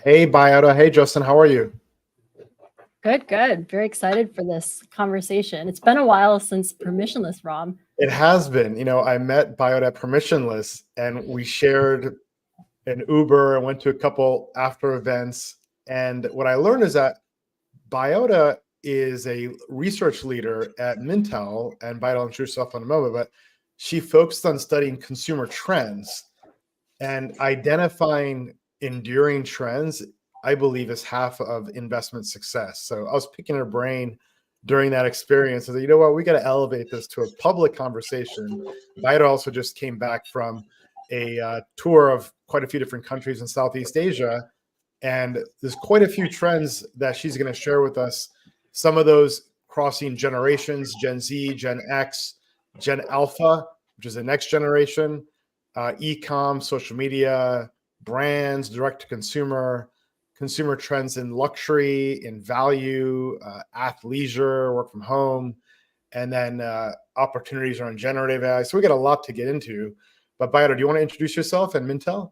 Hey, Biota. Hey, Justin. How are you? Good, good. Very excited for this conversation. It's been a while since permissionless ROM. It has been. I met Biota at Permissionless, and we shared an Uber and went to a couple after events. And what I learned is that Biota is a research leader at Mintel, and Biota will introduce herself in a moment, but she focused on studying consumer trends and identifying enduring trends. I believe is half of investment success. So I was picking her brain during that experience. I said, you know what, we got to elevate this to a public conversation. Biota also just came back from a tour of quite a few different countries in Southeast Asia. And there's quite a few trends that she's going to share with us. Some of those crossing generations, Gen Z, Gen X, Gen Alpha, which is the next generation, e-com, social media, brands, direct to consumer, consumer trends in luxury, in value, athleisure, work from home, and then opportunities around generative AI. So we got a lot to get into. But Biota, do you want to introduce yourself and Mintel?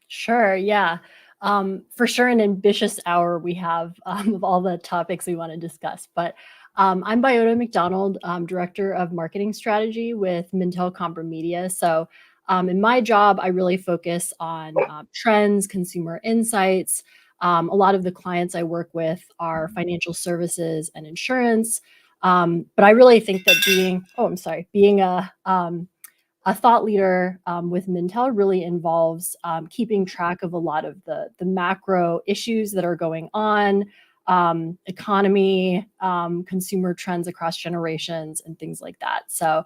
Sure, yeah. For sure, an ambitious hour we have of all the topics we want to discuss. But I'm Biota McDonald, Director of Marketing Strategy with Mintel Compra Media. So in my job, I really focus on trends, consumer insights. A lot of the clients I work with are financial services and insurance. But I really think that being a thought leader with Mintel really involves keeping track of a lot of the macro issues that are going on, economy, consumer trends across generations, and things like that. So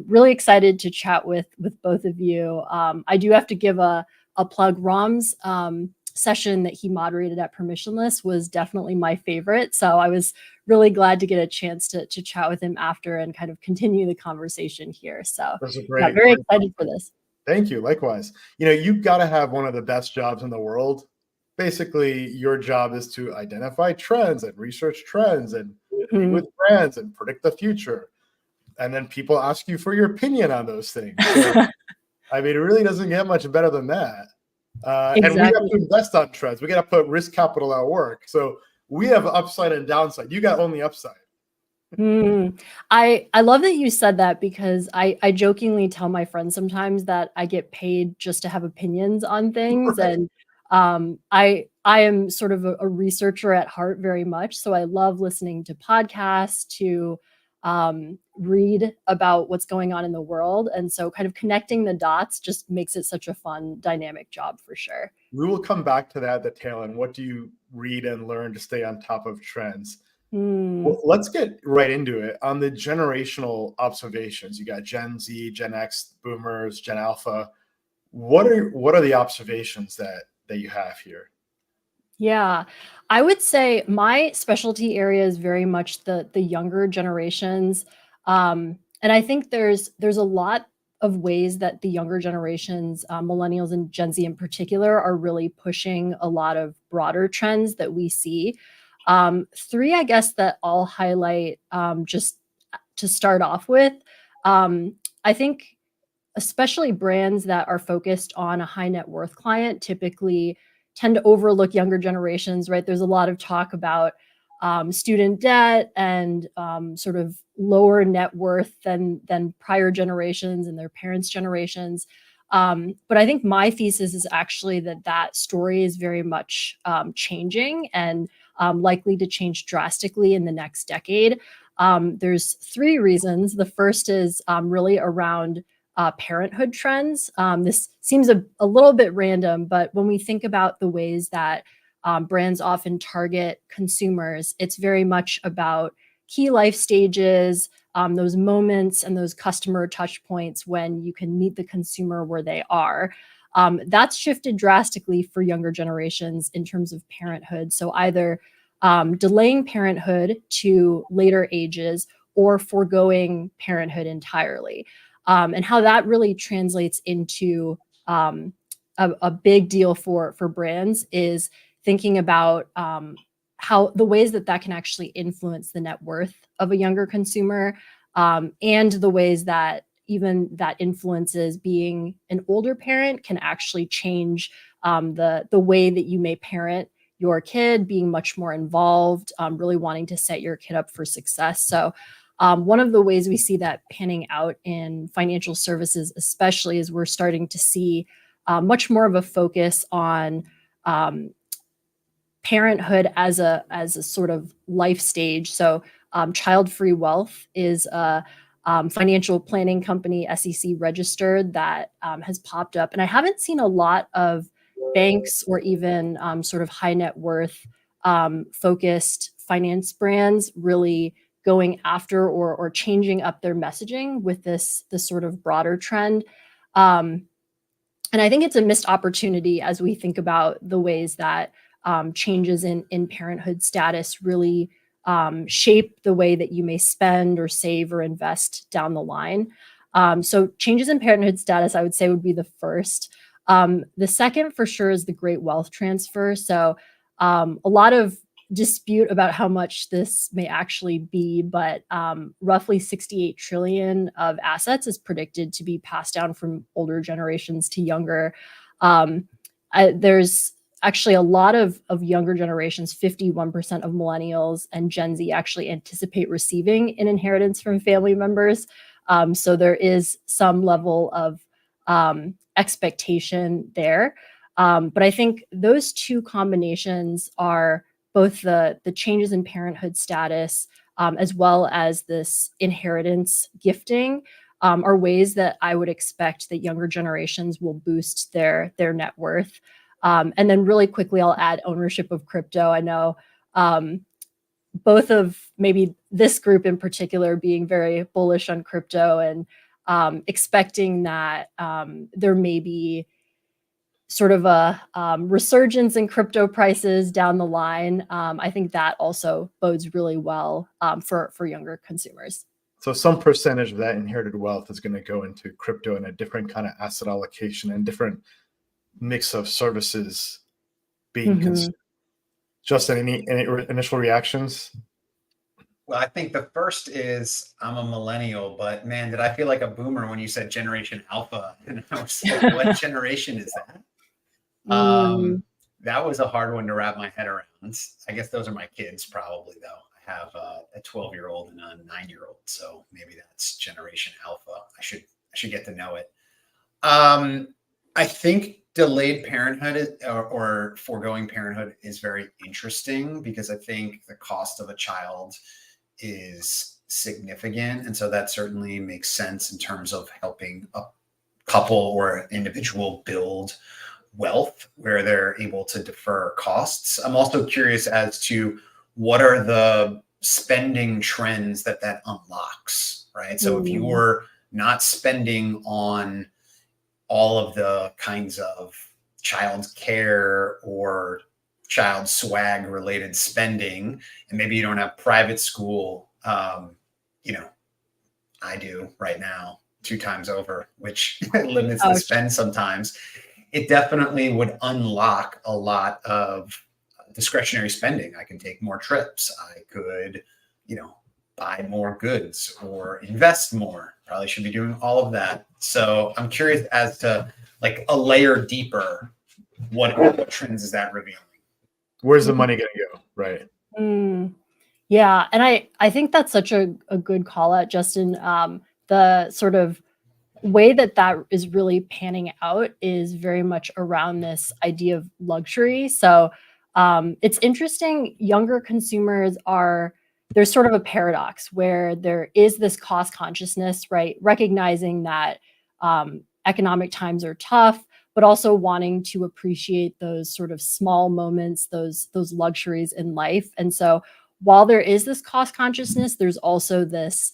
really excited to chat with both of you. I do have to give a plug. Rom's session that he moderated at Permissionless was definitely my favorite. So I was really glad to get a chance to chat with him after and kind of continue the conversation here. So Great, yeah, very excited for this. Thank you. Likewise. You've got to have one of the best jobs in the world. Basically, your job is to identify trends and research trends and be with brands and predict the future. And then people ask you for your opinion on those things. So, I mean, it really doesn't get much better than that. Exactly. And we have to invest on trends. We got to put risk capital at work. So we have upside and downside. You got only upside. I love that you said that because I jokingly tell my friends sometimes that I get paid just to have opinions on things. Right. And I am sort of a researcher at heart very much. So I love listening to podcasts, to read about what's going on in the world. And so kind of connecting the dots just makes it such a fun, dynamic job for sure. We will come back to that at the tail end. What do you read and learn to stay on top of trends? Well, let's get right into it. On the generational observations, you got Gen Z, Gen X, Boomers, Gen Alpha. What are the observations that you have here? Yeah, I would say my specialty area is very much the younger generations, and I think there's a lot of ways that the younger generations, millennials and Gen Z in particular, are really pushing a lot of broader trends that we see. Three, I guess, that I'll highlight just to start off with. I think especially brands that are focused on a high net worth client typically tend to overlook younger generations, right? There's a lot of talk about student debt and sort of lower net worth than prior generations and their parents' generations. But I think my thesis is actually that story is very much changing and likely to change drastically in the next decade. There's three reasons. The first is really around parenthood trends. This seems a little bit random, but when we think about the ways that brands often target consumers, it's very much about key life stages, those moments and those customer touch points when you can meet the consumer where they are. That's shifted drastically for younger generations in terms of parenthood. So either delaying parenthood to later ages or foregoing parenthood entirely. And how that really translates into a big deal for brands is thinking about how the ways that can actually influence the net worth of a younger consumer, and the ways that even that influences being an older parent can actually change the way that you may parent your kid, being much more involved, really wanting to set your kid up for success. So one of the ways we see that panning out in financial services, especially, is we're starting to see much more of a focus on parenthood as a sort of life stage. So Child Free Wealth is a financial planning company, SEC registered, that has popped up. And I haven't seen a lot of banks or even sort of high net worth focused finance brands really going after or changing up their messaging with this sort of broader trend. And I think it's a missed opportunity as we think about the ways that changes in parenthood status really shape the way that you may spend or save or invest down the line. So changes in parenthood status, I would say, would be the first. The second, for sure, is the great wealth transfer. So a lot of dispute about how much this may actually be, but roughly 68 trillion of assets is predicted to be passed down from older generations to younger. There's actually a lot of younger generations, 51% of millennials and Gen Z, actually anticipate receiving an inheritance from family members. So there is some level of expectation there. But I think those two combinations are both the changes in parenthood status as well as this inheritance gifting are ways that I would expect that younger generations will boost their net worth. And then really quickly, I'll add ownership of crypto. I know both of maybe this group in particular being very bullish on crypto and expecting that there may be sort of a resurgence in crypto prices down the line. I think that also bodes really well for younger consumers. So some percentage of that inherited wealth is going to go into crypto and a different kind of asset allocation and different mix of services being consumed. Justin, any initial reactions? Well, I think the first is I'm a millennial, but man, did I feel like a boomer when you said Generation Alpha? And I was like, what generation is that? That was a hard one to wrap my head around. I guess those are my kids, probably, though. I have a 12-year-old and a 9-year-old, so maybe that's Generation Alpha. I should get to know it. I think delayed parenthood or foregoing parenthood is very interesting because I think the cost of a child is significant. And so that certainly makes sense in terms of helping a couple or an individual build wealth where they're able to defer costs. I'm also curious as to what are the spending trends that unlocks, right? So if you're not spending on all of the kinds of child care or child swag related spending, and maybe you don't have private school, I do right now 2 times over, which limits the spend sometimes. It definitely would unlock a lot of discretionary spending. I can take more trips. I could, buy more goods or invest more. Probably should be doing all of that. So I'm curious as to like a layer deeper, what trends is that revealing? Where's the money going to go? Right. Yeah. And I think that's such a good call out, Justin. The sort of way that is really panning out is very much around this idea of luxury. So it's interesting. Younger consumers there's sort of a paradox where there is this cost consciousness, right? Recognizing that economic times are tough, but also wanting to appreciate those sort of small moments, those luxuries in life. And so while there is this cost consciousness, there's also this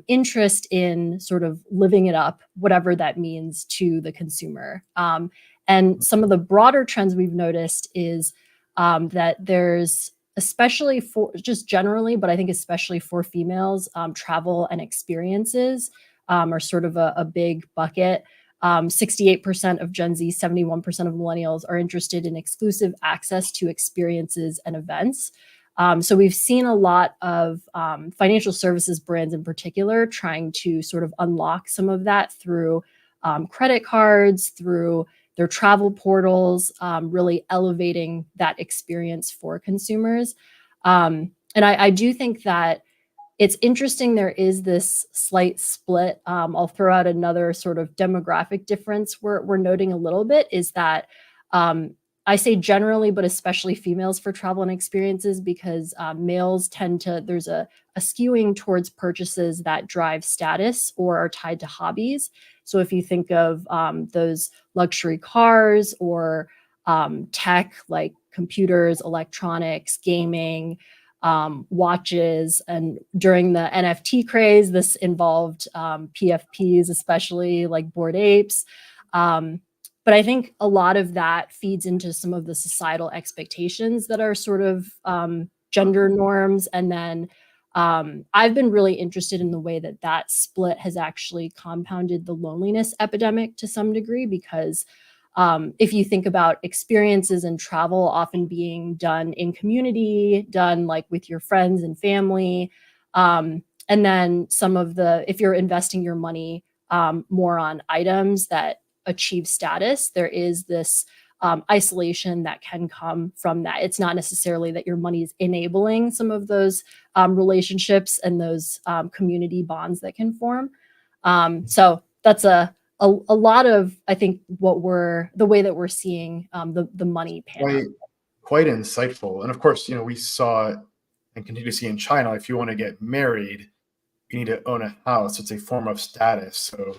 interest in sort of living it up, whatever that means to the consumer. And some of the broader trends we've noticed is that there's, especially for just generally, but I think especially for females, travel and experiences are sort of a big bucket. 68% of Gen Z, 71% of millennials are interested in exclusive access to experiences and events. So we've seen a lot of financial services brands in particular trying to sort of unlock some of that through credit cards, through their travel portals, really elevating that experience for consumers. And I do think that it's interesting. There is this slight split. I'll throw out another sort of demographic difference we're noting a little bit is that I say generally, but especially females for travel and experiences, because males tend to, there's a skewing towards purchases that drive status or are tied to hobbies. So if you think of those luxury cars or tech like computers, electronics, gaming, watches, and during the NFT craze, this involved PFPs, especially like Bored Apes. But I think a lot of that feeds into some of the societal expectations that are sort of gender norms. And then I've been really interested in the way that that split has actually compounded the loneliness epidemic to some degree, because if you think about experiences and travel often being done in community, done like with your friends and family, and then some of the, if you're investing your money more on items that achieve status, there is this isolation that can come from that. It's not necessarily that your money is enabling some of those relationships and those community bonds that can form. So that's a lot of, I think, the way that we're seeing the money pan out. Quite insightful. And of course, we saw and continue to see in China, if you want to get married, you need to own a house. It's a form of status. So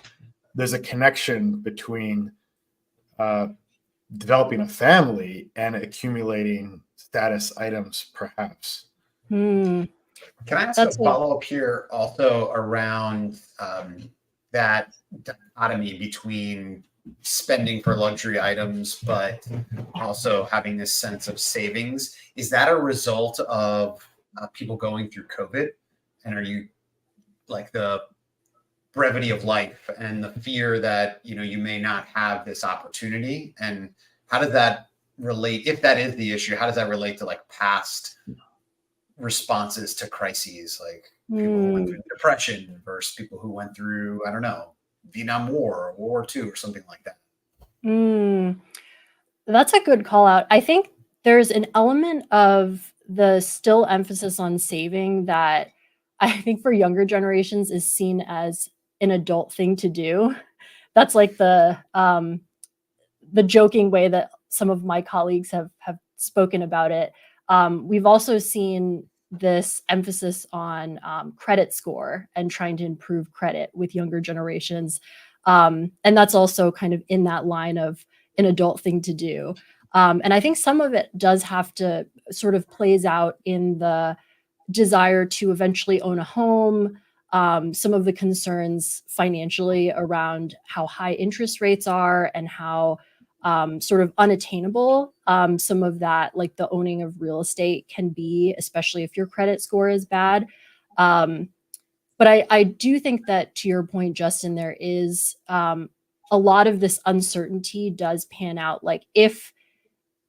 there's a connection between developing a family and accumulating status items, perhaps. Can I ask a follow-up here also around that dichotomy between spending for luxury items, but also having this sense of savings? Is that a result of people going through COVID? And are you like the brevity of life and the fear that, you may not have this opportunity? And how does that relate, if that is the issue, how does that relate to like past responses to crises, like people who went through depression versus people who went through, I don't know, Vietnam War or World War II or something like that? That's a good call out. I think there's an element of the still emphasis on saving that I think for younger generations is seen as an adult thing to do. That's like the joking way that some of my colleagues have spoken about it. We've also seen this emphasis on credit score and trying to improve credit with younger generations. And that's also kind of in that line of an adult thing to do. And I think some of it does have to sort of plays out in the desire to eventually own a home, some of the concerns financially around how high interest rates are and how sort of unattainable some of that, like the owning of real estate can be, especially if your credit score is bad. But I do think that, to your point, Justin, there is a lot of this uncertainty does pan out. Like if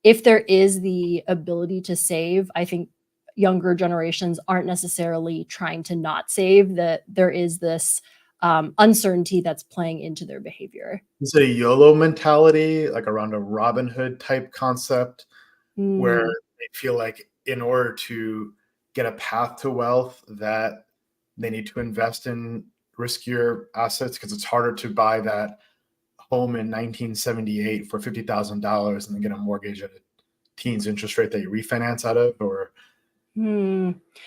there is the ability to save, I think younger generations aren't necessarily trying to not save, that there is this uncertainty that's playing into their behavior. Is it a YOLO mentality, like around a Robin Hood type concept, where they feel like in order to get a path to wealth that they need to invest in riskier assets because it's harder to buy that home in 1978 for $50,000 and then get a mortgage at a teens interest rate that you refinance out of? Or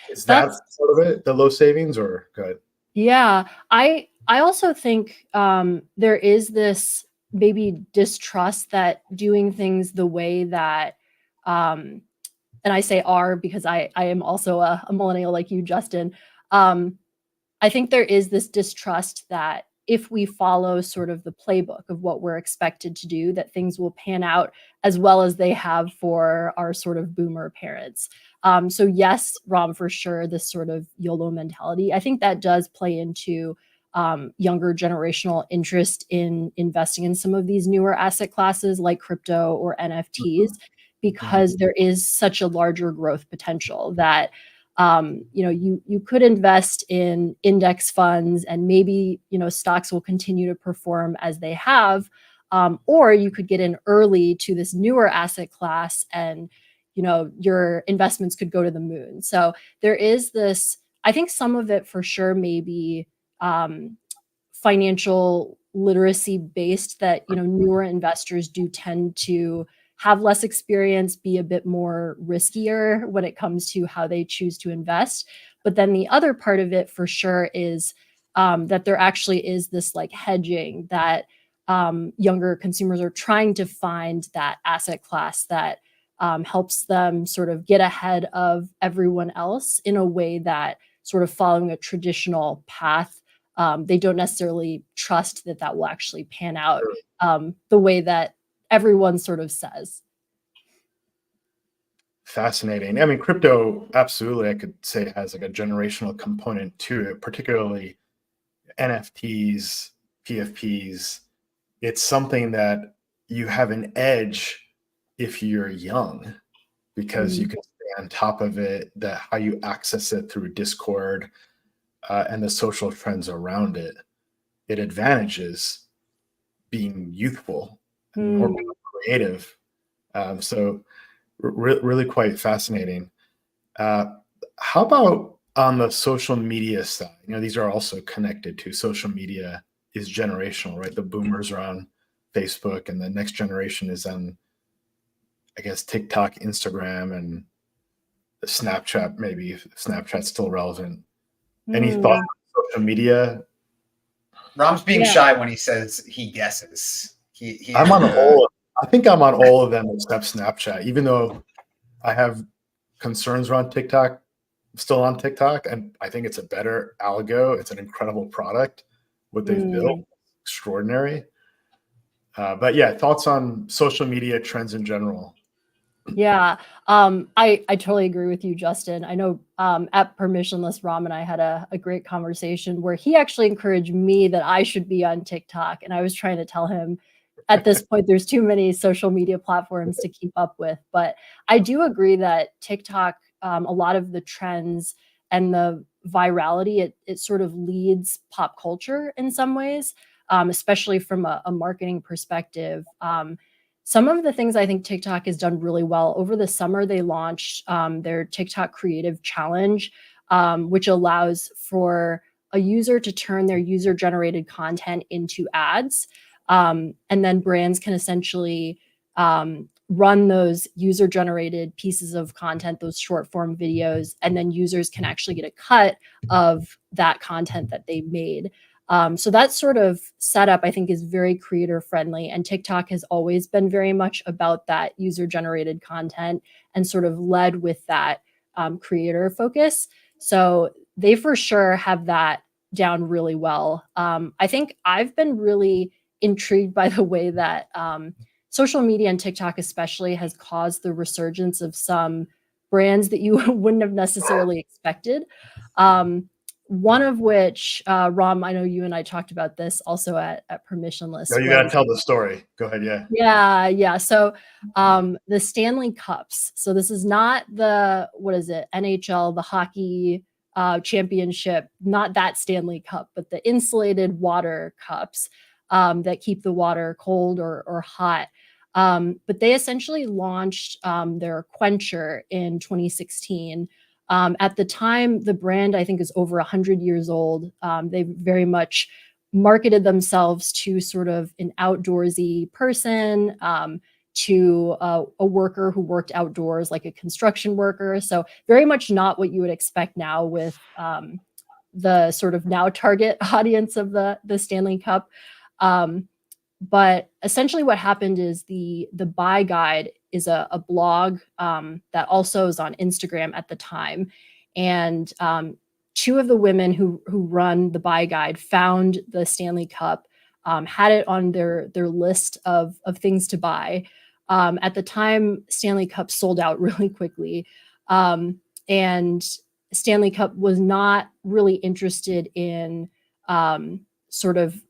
is that sort of it, the low savings? Or good? Yeah, I also think there is this maybe distrust that doing things the way that, and I say are because I am also a millennial like you, Justin. I think there is this distrust that if we follow sort of the playbook of what we're expected to do, that things will pan out as well as they have for our sort of boomer parents. So yes, Rom, for sure, this sort of YOLO mentality, I think that does play into younger generational interest in investing in some of these newer asset classes like crypto or NFTs, because there is such a larger growth potential that you could invest in index funds and maybe stocks will continue to perform as they have, or you could get in early to this newer asset class, and your investments could go to the moon. So there is this, I think some of it for sure may be financial literacy based, that newer investors do tend to have less experience, be a bit more riskier when it comes to how they choose to invest. But then the other part of it for sure is that there actually is this like hedging, that younger consumers are trying to find that asset class that helps them sort of get ahead of everyone else in a way that sort of following a traditional path, they don't necessarily trust that that will actually pan out the way that everyone sort of says. Fascinating. I mean, crypto, absolutely, I could say has like a generational component to it, particularly NFTs, PFPs. It's something that you have an edge if you're young, because you can stay on top of it, that how you access it through Discord and the social trends around it. It advantages being youthful or being creative. So really quite fascinating. How about on the social media side? These are also connected to social media is generational, right? The boomers are on Facebook, and the next generation is on, I guess, TikTok, Instagram, and Snapchat, maybe if Snapchat's still relevant. Any thoughts on social media? Rom's being shy when he says he guesses. I'm on all. I think I'm on all of them except Snapchat, even though I have concerns around TikTok. I'm still on TikTok, and I think it's a better algo. It's an incredible product. What they've built, extraordinary. But yeah, thoughts on social media trends in general? Yeah, I totally agree with you, Justin. I know at Permissionless, Ram and I had a great conversation where he actually encouraged me that I should be on TikTok. And I was trying to tell him at this point, there's too many social media platforms to keep up with. But I do agree that TikTok, a lot of the trends and the virality, it sort of leads pop culture in some ways, especially from a marketing perspective. Some of the things I think TikTok has done really well over the summer, they launched their TikTok Creative Challenge, which allows for a user to turn their user generated content into ads. And then brands can essentially run those user generated pieces of content, those short form videos, and then users can actually get a cut of that content that they made. So that sort of setup, I think, is very creator friendly. And TikTok has always been very much about that user generated content and sort of led with that creator focus. So they for sure have that down really well. I think I've been really intrigued by the way that social media and TikTok especially has caused the resurgence of some brands that you wouldn't have necessarily expected. One of which, Ram, I know you and I talked about this also at Permissionless. No, you got to tell the story. Go ahead. Yeah. Yeah. So the Stanley Cups. So this is not the, what is it, NHL, the hockey championship, not that Stanley Cup, but the insulated water cups that keep the water cold or hot. But they essentially launched their quencher in 2016. At the time, the brand, I think, is over 100 years old. They very much marketed themselves to sort of an outdoorsy person, to a worker who worked outdoors, like a construction worker. So very much not what you would expect now with the sort of now target audience of the Stanley Cup. But essentially what happened is the buy guide is a blog that also is on Instagram at the time. And two of the women who run the buy guide found the Stanley Cup, had it on their list of things to buy. At the time, Stanley Cup sold out really quickly. And Stanley Cup was not really interested in sort of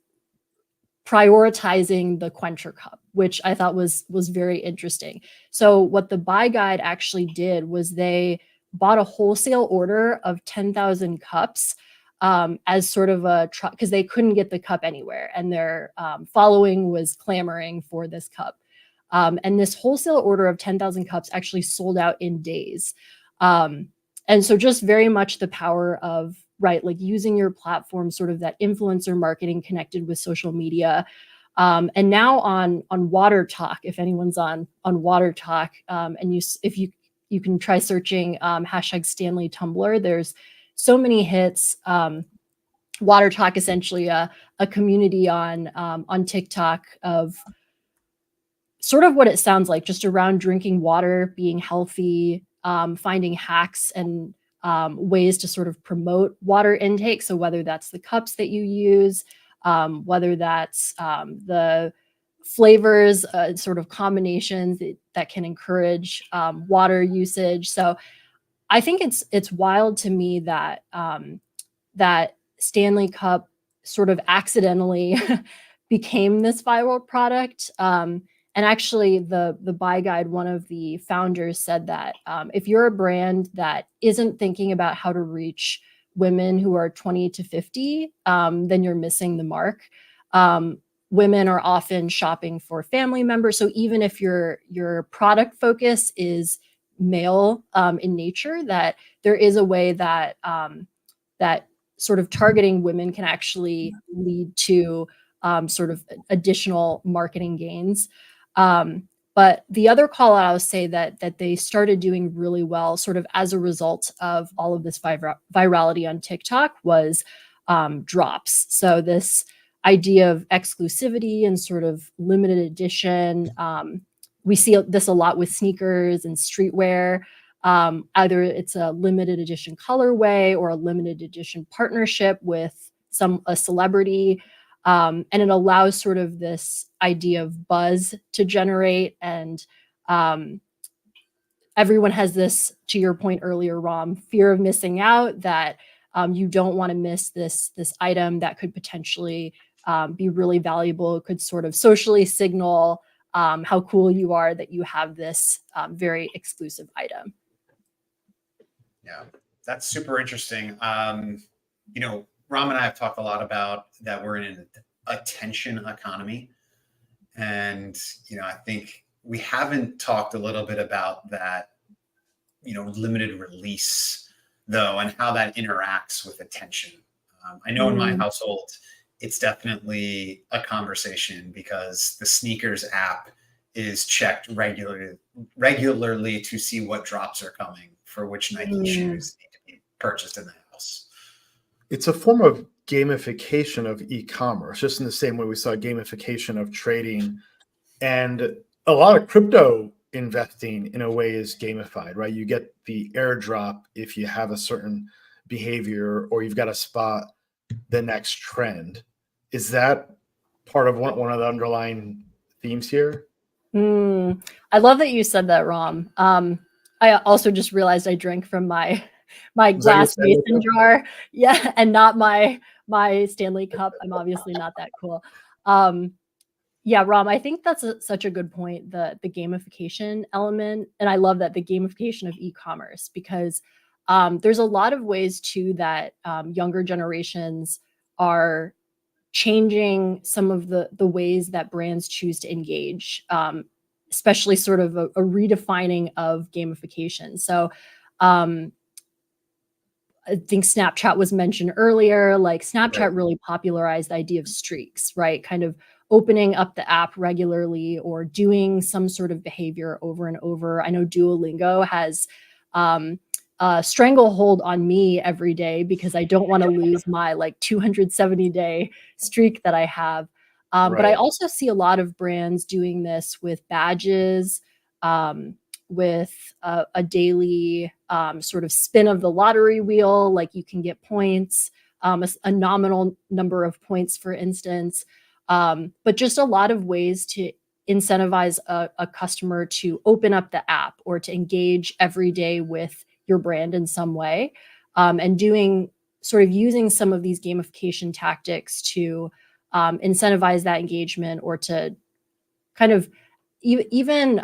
prioritizing the quencher cup, which I thought was very interesting. So what the buy guide actually did was they bought a wholesale order of 10,000 cups, as sort of a because they couldn't get the cup anywhere, and their following was clamoring for this cup. And this wholesale order of 10,000 cups actually sold out in days. And so just very much the power of, right, like using your platform, sort of that influencer marketing connected with social media. And now on Water Talk, if anyone's on Water Talk, and if you can try searching hashtag Stanley Tumblr, there's so many hits. Water Talk, essentially a community on TikTok of sort of what it sounds like, just around drinking water, being healthy, finding hacks and ways to sort of promote water intake. So whether that's the cups that you use, whether that's the flavors, sort of combinations that can encourage water usage. So I think it's wild to me that that Stanley Cup sort of accidentally became this viral product. And actually, the Buy Guide, one of the founders said that if you're a brand that isn't thinking about how to reach women who are 20 to 50, then you're missing the mark. Women are often shopping for family members. So even if your product focus is male in nature, that there is a way that that sort of targeting women can actually lead to sort of additional marketing gains. But the other call out, I would say that they started doing really well, sort of as a result of all of this virality on TikTok, was drops. So this idea of exclusivity and sort of limited edition. We see this a lot with sneakers and streetwear. Either it's a limited edition colorway or a limited edition partnership with a celebrity. And it allows sort of this idea of buzz to generate. And everyone has this, to your point earlier, Ram, fear of missing out, that you don't want to miss this item that could potentially be really valuable. It could sort of socially signal how cool you are that you have this very exclusive item. Yeah, that's super interesting. Ram and I have talked a lot about that we're in an attention economy. And, I think we haven't talked a little bit about that, limited release, though, and how that interacts with attention. I know in my household, it's definitely a conversation because the sneakers app is checked regularly to see what drops are coming for which Nike shoes need to be purchased in the house. It's a form of gamification of e-commerce, just in the same way we saw gamification of trading. And a lot of crypto investing in a way is gamified, right? You get the airdrop if you have a certain behavior or you've got to spot the next trend. Is that part of one of the underlying themes here? I love that you said that, Ram. I also just realized I drank from my glass mason jar. Yeah, and not my Stanley Cup. I'm obviously not that cool. Yeah, Ram, I think that's such a good point, the gamification element. And I love that, the gamification of e-commerce, because there's a lot of ways too that younger generations are changing some of the ways that brands choose to engage, especially sort of a redefining of gamification. So I think Snapchat was mentioned earlier. Like Snapchat really popularized the idea of streaks, right? Kind of opening up the app regularly or doing some sort of behavior over and over. I know Duolingo has a stranglehold on me every day because I don't want to lose my 270-day streak that I have. But I also see a lot of brands doing this with badges, with a daily sort of spin of the lottery wheel. Like you can get points, a nominal number of points, for instance. But just a lot of ways to incentivize a customer to open up the app or to engage every day with your brand in some way, and using some of these gamification tactics to incentivize that engagement, or to kind of even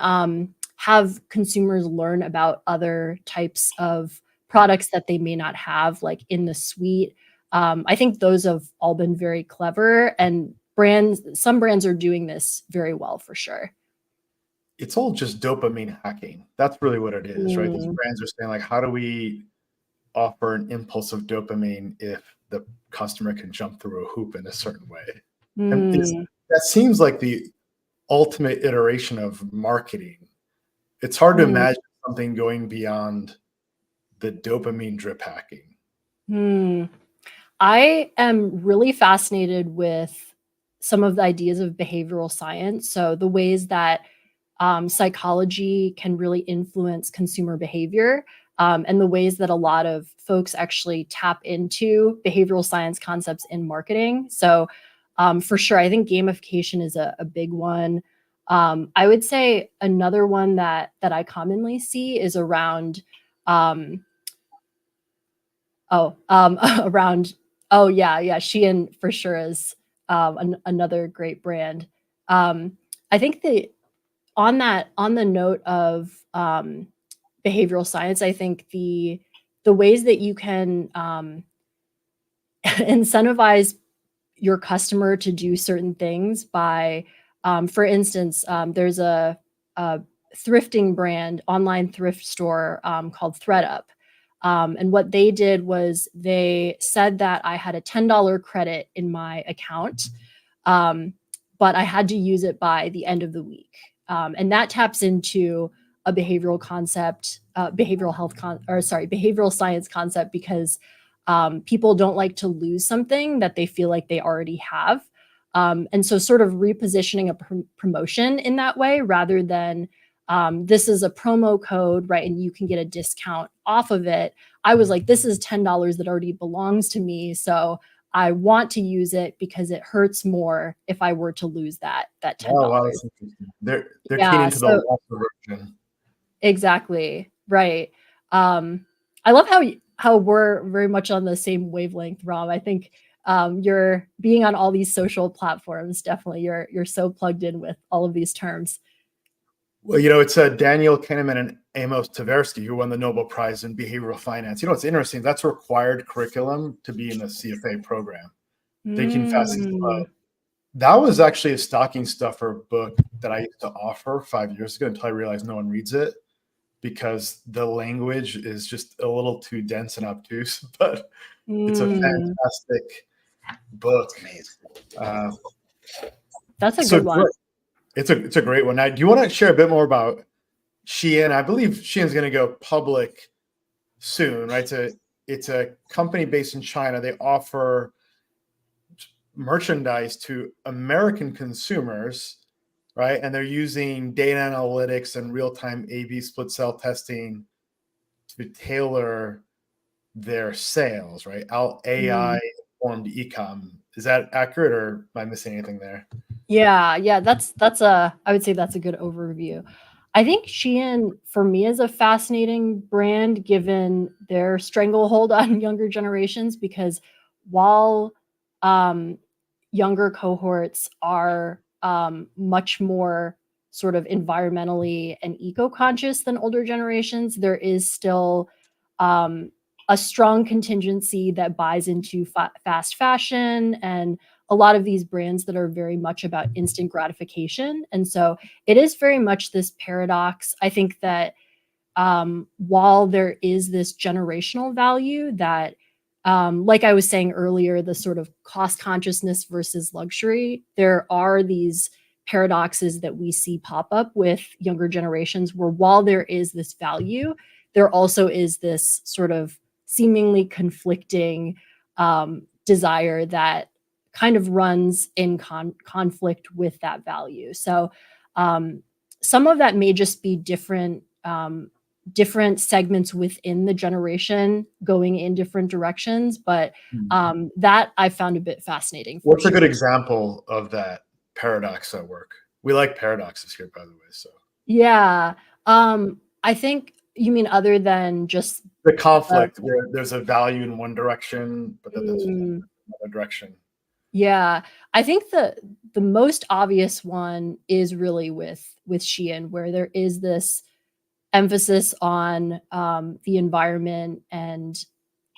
have consumers learn about other types of products that they may not have, like in the suite. I think those have all been very clever, and some brands are doing this very well for sure. It's all just dopamine hacking. That's really what it is, right? These Mm, brands are saying like, how do we offer an impulse of dopamine if the customer can jump through a hoop in a certain way? And mm, that seems like the ultimate iteration of marketing. It's hard to mm, imagine something going beyond the dopamine drip hacking. mm. I am really fascinated with some of the ideas of behavioral science. So the ways that psychology can really influence consumer behavior, and the ways that a lot of folks actually tap into behavioral science concepts in marketing. So for sure, I think gamification is a big one. I would say another one that I commonly see is around um, around yeah, Shein for sure is another great brand. I think the on the note of behavioral science, I think the ways that you can incentivize your customer to do certain things by, for instance, there's a thrifting brand, online thrift store called ThredUp. And what they did was they said that I had a $10 credit in my account, um, but I had to use it by the end of the week. And that taps into a behavioral concept, behavioral science concept, because people don't like to lose something that they feel like they already have. And so, sort of repositioning a promotion in that way rather than this is a promo code, right? And you can get a discount off of it. I was like, this is $10 that already belongs to me. So I want to use it because it hurts more if I were to lose that $10. Oh, wow, that's interesting. They're keen Yeah, into the so loss aversion. exactly, right. I love how we're very much on the same wavelength, Rob. I think you're being on all these social platforms. Definitely, you're so plugged in with all of these terms. Well, it's Daniel Kahneman and Amos Tversky who won the Nobel Prize in behavioral finance. It's interesting. That's required curriculum to be in the CFA program. Thinking Fast and Slow. Mm, That was actually a stocking stuffer book that I used to offer 5 years ago until I realized no one reads it because the language is just a little too dense and obtuse. But it's a mm, fantastic book. Amazing. that's a So good one. it's a great one. Now, do you want to share a bit more about Shein? I believe Shein's going to go public soon, right? It's a company based in China. They offer merchandise to American consumers, right? And they're using data analytics and real-time A/B split cell testing to tailor their sales, right? AI Mm. informed ecom. Is that accurate, or am I missing anything there? Yeah, that's a I would say that's a good overview. I think Shein for me is a fascinating brand given their stranglehold on younger generations because while um, younger cohorts are much more sort of environmentally and eco-conscious than older generations, there is still um, a strong contingency that buys into fast fashion and a lot of these brands that are very much about instant gratification. And so it is very much this paradox. I think that while there is this generational value that, like I was saying earlier, the sort of cost consciousness versus luxury, there are these paradoxes that we see pop up with younger generations where while there is this value, there also is this sort of seemingly conflicting desire that kind of runs in conflict with that value. So some of that may just be different segments within the generation going in different directions, but that I found a bit fascinating for What's a sure. good example of that paradox at work? We like paradoxes here, by the way. So Yeah, I think you mean other than just the uh, conflict where there's a value in one direction, but then there's mm, another direction. yeah, I think the most obvious one is really with Shein, where there is this emphasis on the environment and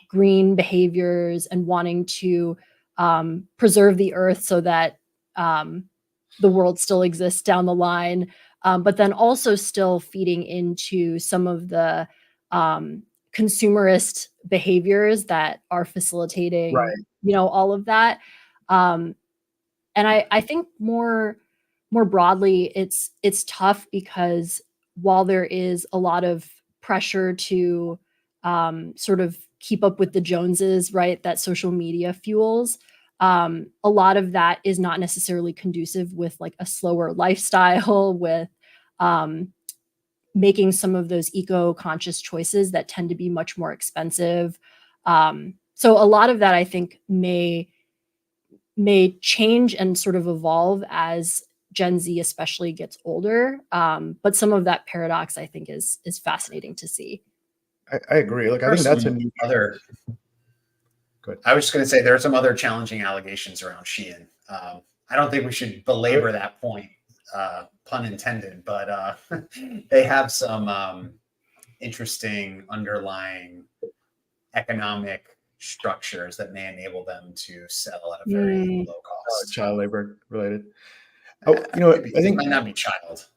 green behaviors and wanting to preserve the earth so that the world still exists down the line, but then also still feeding into some of the consumerist behaviors that are facilitating, all of that. Um, and I think more broadly, it's tough because while there is a lot of pressure to sort of keep up with the Joneses, right, that social media fuels, a lot of that is not necessarily conducive with like a slower lifestyle, with um, making some of those eco-conscious choices that tend to be much more expensive. So a lot of that I think may change and sort of evolve as Gen Z especially gets older. But some of that paradox I think is fascinating to see. I agree. Like I think that's a new other. Good. I was just going to say there are some other challenging allegations around Shein. I don't think we should belabor that point, pun intended, but they have some interesting underlying economic structures that may enable them to sell at a very low cost. Child labor related. I think it might not be child.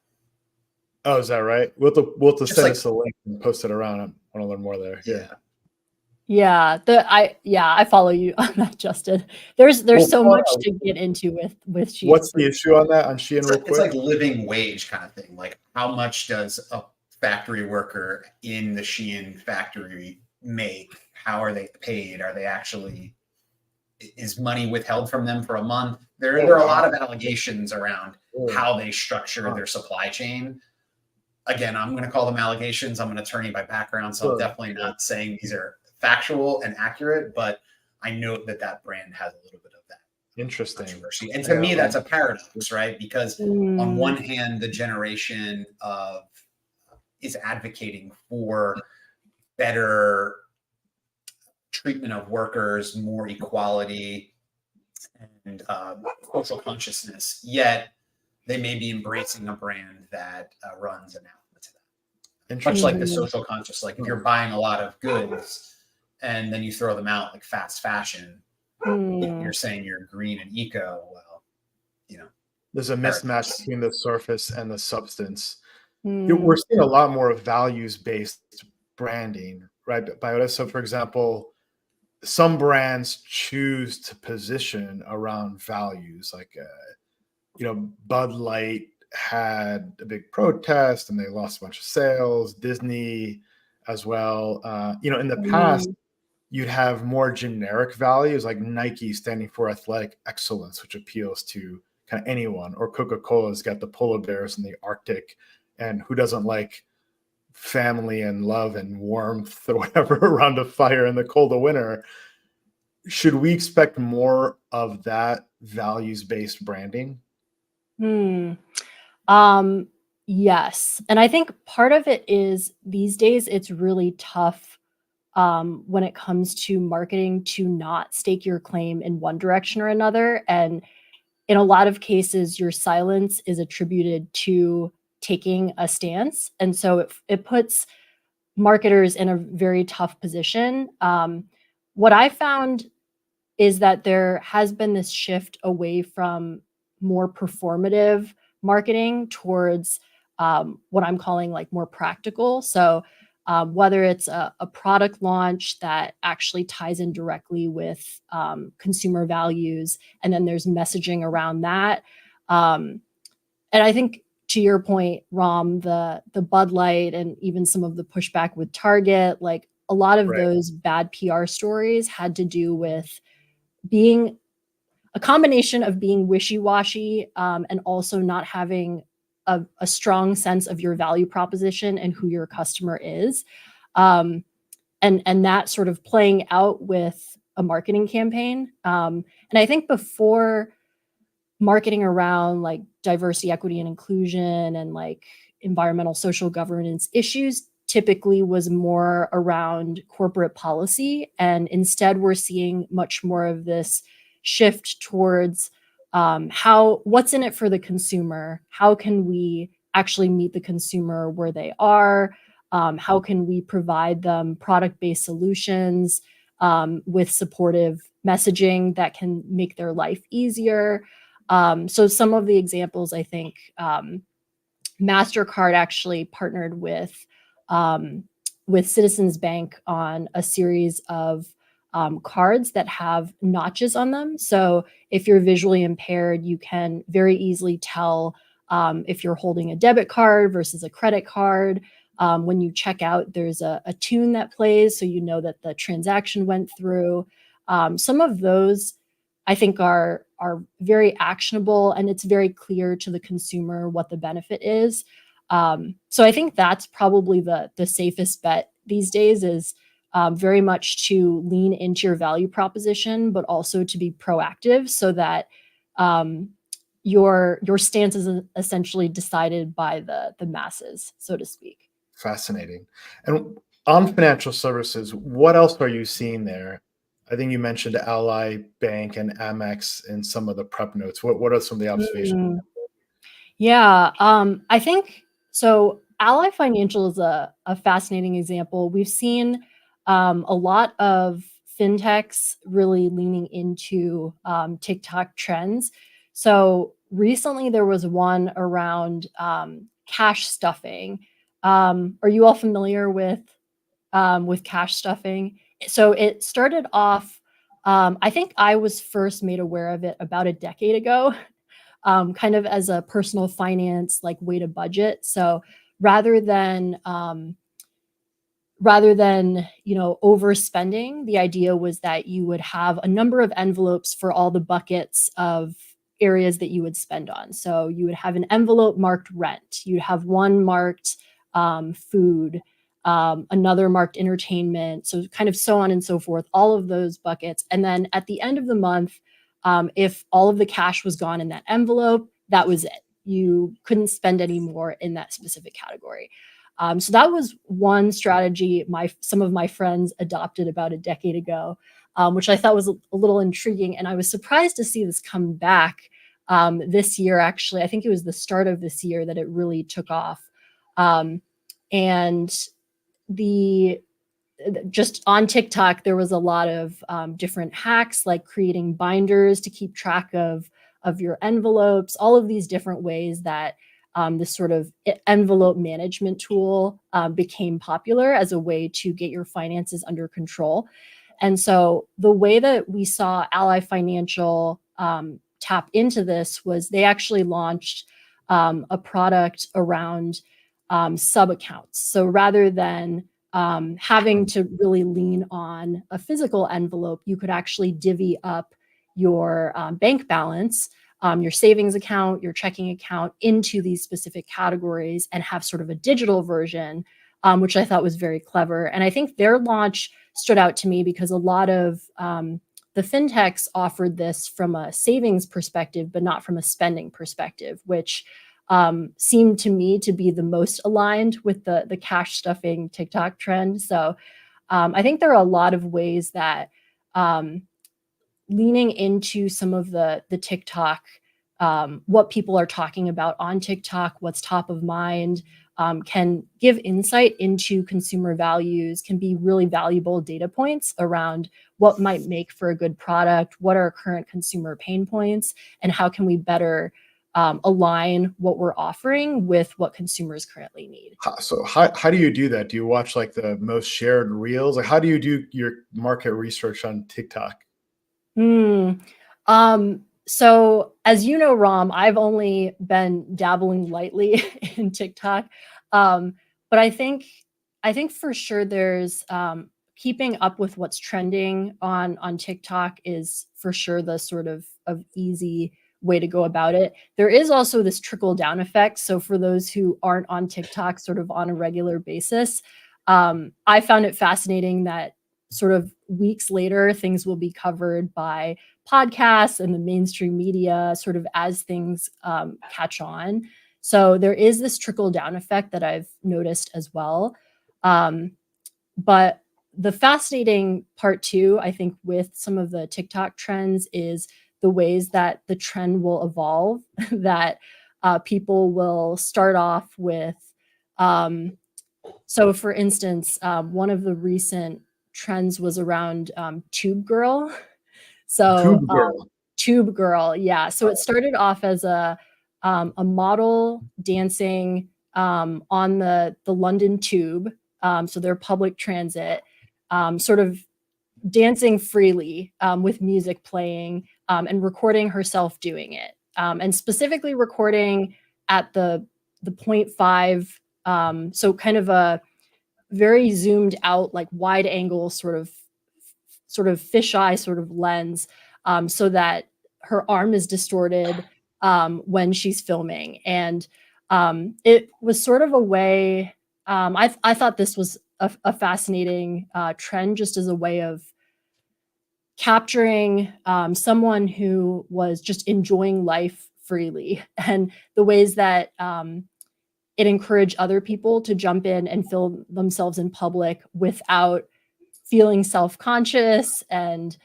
Oh, is that right? We'll have to send like, us a link and post it around. I want to learn more there. Yeah, I follow you on that, Justin. There's so much to get into with Shein. What's the issue on that on Shein real quick? It's like living wage kind of thing. Like how much does a factory worker in the Shein factory make? How are they paid? Are they actually, is money withheld from them for a month? There are a lot of allegations around how they structure their supply chain. Again, I'm going to call them allegations. I'm an attorney by background, so I'm definitely not saying these are factual and accurate, but I note that brand has a little bit of that controversy. And to me, that's a paradox, right? Because on one hand, the generation is advocating for better treatment of workers, more equality, and social consciousness, yet they may be embracing a brand that runs anathema to that. Much like the social conscious, like if you're buying a lot of goods and then you throw them out like fast fashion, you're saying you're green and eco. Well, there's a mismatch between the surface and the substance. We're seeing a lot more of values-based branding, right? Biota. So, for example, some brands choose to position around values, like Bud Light had a big protest and they lost a bunch of sales. Disney as well. In the past, you'd have more generic values like Nike standing for athletic excellence, which appeals to kind of anyone, or Coca-Cola's got the polar bears in the Arctic, and who doesn't like family and love and warmth or whatever around a fire in the cold of winter. Should we expect more of that values-based branding? Yes. And I think part of it is these days it's really tough when it comes to marketing to not stake your claim in one direction or another. And in a lot of cases, your silence is attributed to taking a stance. And so it puts marketers in a very tough position. What I found is that there has been this shift away from more performative marketing towards what I'm calling like more practical. So whether it's a product launch that actually ties in directly with consumer values, and then there's messaging around that. And I think to your point, Rom, the Bud Light and even some of the pushback with Target, like a lot of those bad PR stories had to do with being a combination of being wishy-washy and also not having a strong sense of your value proposition and who your customer is. And that sort of playing out with a marketing campaign. And I think before marketing around like diversity, equity, and inclusion and like environmental, social governance issues typically was more around corporate policy. And instead we're seeing much more of this shift towards what's in it for the consumer? How can we actually meet the consumer where they are? How can we provide them product-based solutions? with supportive messaging that can make their life easier. So some of the examples, I think, MasterCard actually partnered with Citizens Bank on a series of cards that have notches on them. So if you're visually impaired, you can very easily tell if you're holding a debit card versus a credit card. When you check out, there's a tune that plays, so you know that the transaction went through. Some of those, I think, are very actionable, and it's very clear to the consumer what the benefit is. So I think that's probably the safest bet these days, is very much to lean into your value proposition, but also to be proactive so that your stance is essentially decided by the masses, so to speak. Fascinating. And on financial services, what else are you seeing there? I think you mentioned Ally Bank and Amex in some of the prep notes. What are some of the observations? Mm. Yeah, I think so. Ally Financial is a fascinating example. We've seen a lot of fintechs really leaning into TikTok trends. So recently there was one around cash stuffing. Are you all familiar with cash stuffing? So it started off. I think I was first made aware of it about a decade ago, kind of as a personal finance like way to budget. So rather than overspending, the idea was that you would have a number of envelopes for all the buckets of areas that you would spend on. So you would have an envelope marked rent, you'd have one marked food, another marked entertainment, so kind of so on and so forth, all of those buckets. And then at the end of the month, if all of the cash was gone in that envelope, that was it. You couldn't spend any more in that specific category. So that was one strategy some of my friends adopted about a decade ago, which I thought was a little intriguing. And I was surprised to see this come back this year. Actually, I think it was the start of this year that it really took off. And just on TikTok, there was a lot of different hacks, like creating binders to keep track of your envelopes, all of these different ways that this sort of envelope management tool became popular as a way to get your finances under control. And so the way that we saw Ally Financial tap into this was they actually launched a product around sub accounts. So rather than having to really lean on a physical envelope, you could actually divvy up your bank balance, your savings account, your checking account into these specific categories and have sort of a digital version, which I thought was very clever. And I think their launch stood out to me because a lot of the fintechs offered this from a savings perspective, but not from a spending perspective, which seemed to me to be the most aligned with the cash stuffing TikTok trend. So I think there are a lot of ways that leaning into some of the TikTok, what people are talking about on TikTok, what's top of mind, can give insight into consumer values, can be really valuable data points around what might make for a good product, what are current consumer pain points, and how can we better align what we're offering with what consumers currently need. So how do you do that? Do you watch like the most shared reels? Like how do you do your market research on TikTok? Hmm. So as you know, Ram, I've only been dabbling lightly in TikTok. But I think for sure there's keeping up with what's trending on TikTok is for sure the sort of easy way to go about it. There is also this trickle down effect. So for those who aren't on TikTok sort of on a regular basis, I found it fascinating that sort of weeks later, things will be covered by podcasts and the mainstream media sort of as things catch on. So there is this trickle down effect that I've noticed as well. But the fascinating part too, I think, with some of the TikTok trends is the ways that the trend will evolve, that people will start off with. So, for instance, one of the recent trends was around Tube Girl. So Tube Girl. Tube Girl, yeah. So it started off as a model dancing on the London Tube, so their public transit, sort of dancing freely with music playing and recording herself doing it, and specifically recording at the 0.5, so kind of a very zoomed out, like wide angle sort of fisheye sort of lens, so that her arm is distorted when she's filming. And it was sort of a way, I thought this was a fascinating trend, just as a way of capturing someone who was just enjoying life freely, and the ways that it encouraged other people to jump in and film themselves in public without feeling self-conscious, and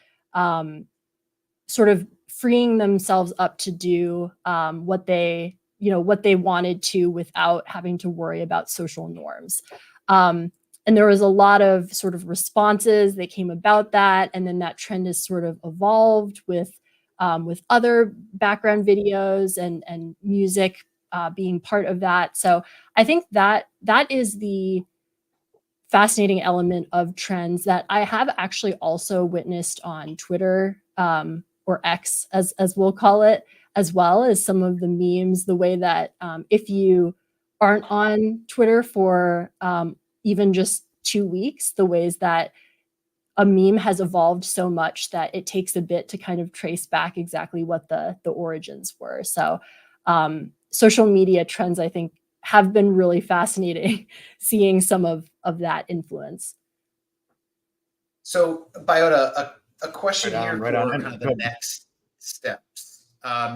sort of freeing themselves up to do what they wanted to, without having to worry about social norms. And there was a lot of sort of responses that came about that, and then that trend has sort of evolved with other background videos and music being part of that. So I think that is the fascinating element of trends that I have actually also witnessed on Twitter, or X, as we'll call it, as well as some of the memes. The way that if you aren't on Twitter for even just 2 weeks, the ways that a meme has evolved so much that it takes a bit to kind of trace back exactly what the origins were. So social media trends, I think, have been really fascinating seeing some of that influence. So, Biota, a question Right on, here right for on. And kind of the next steps.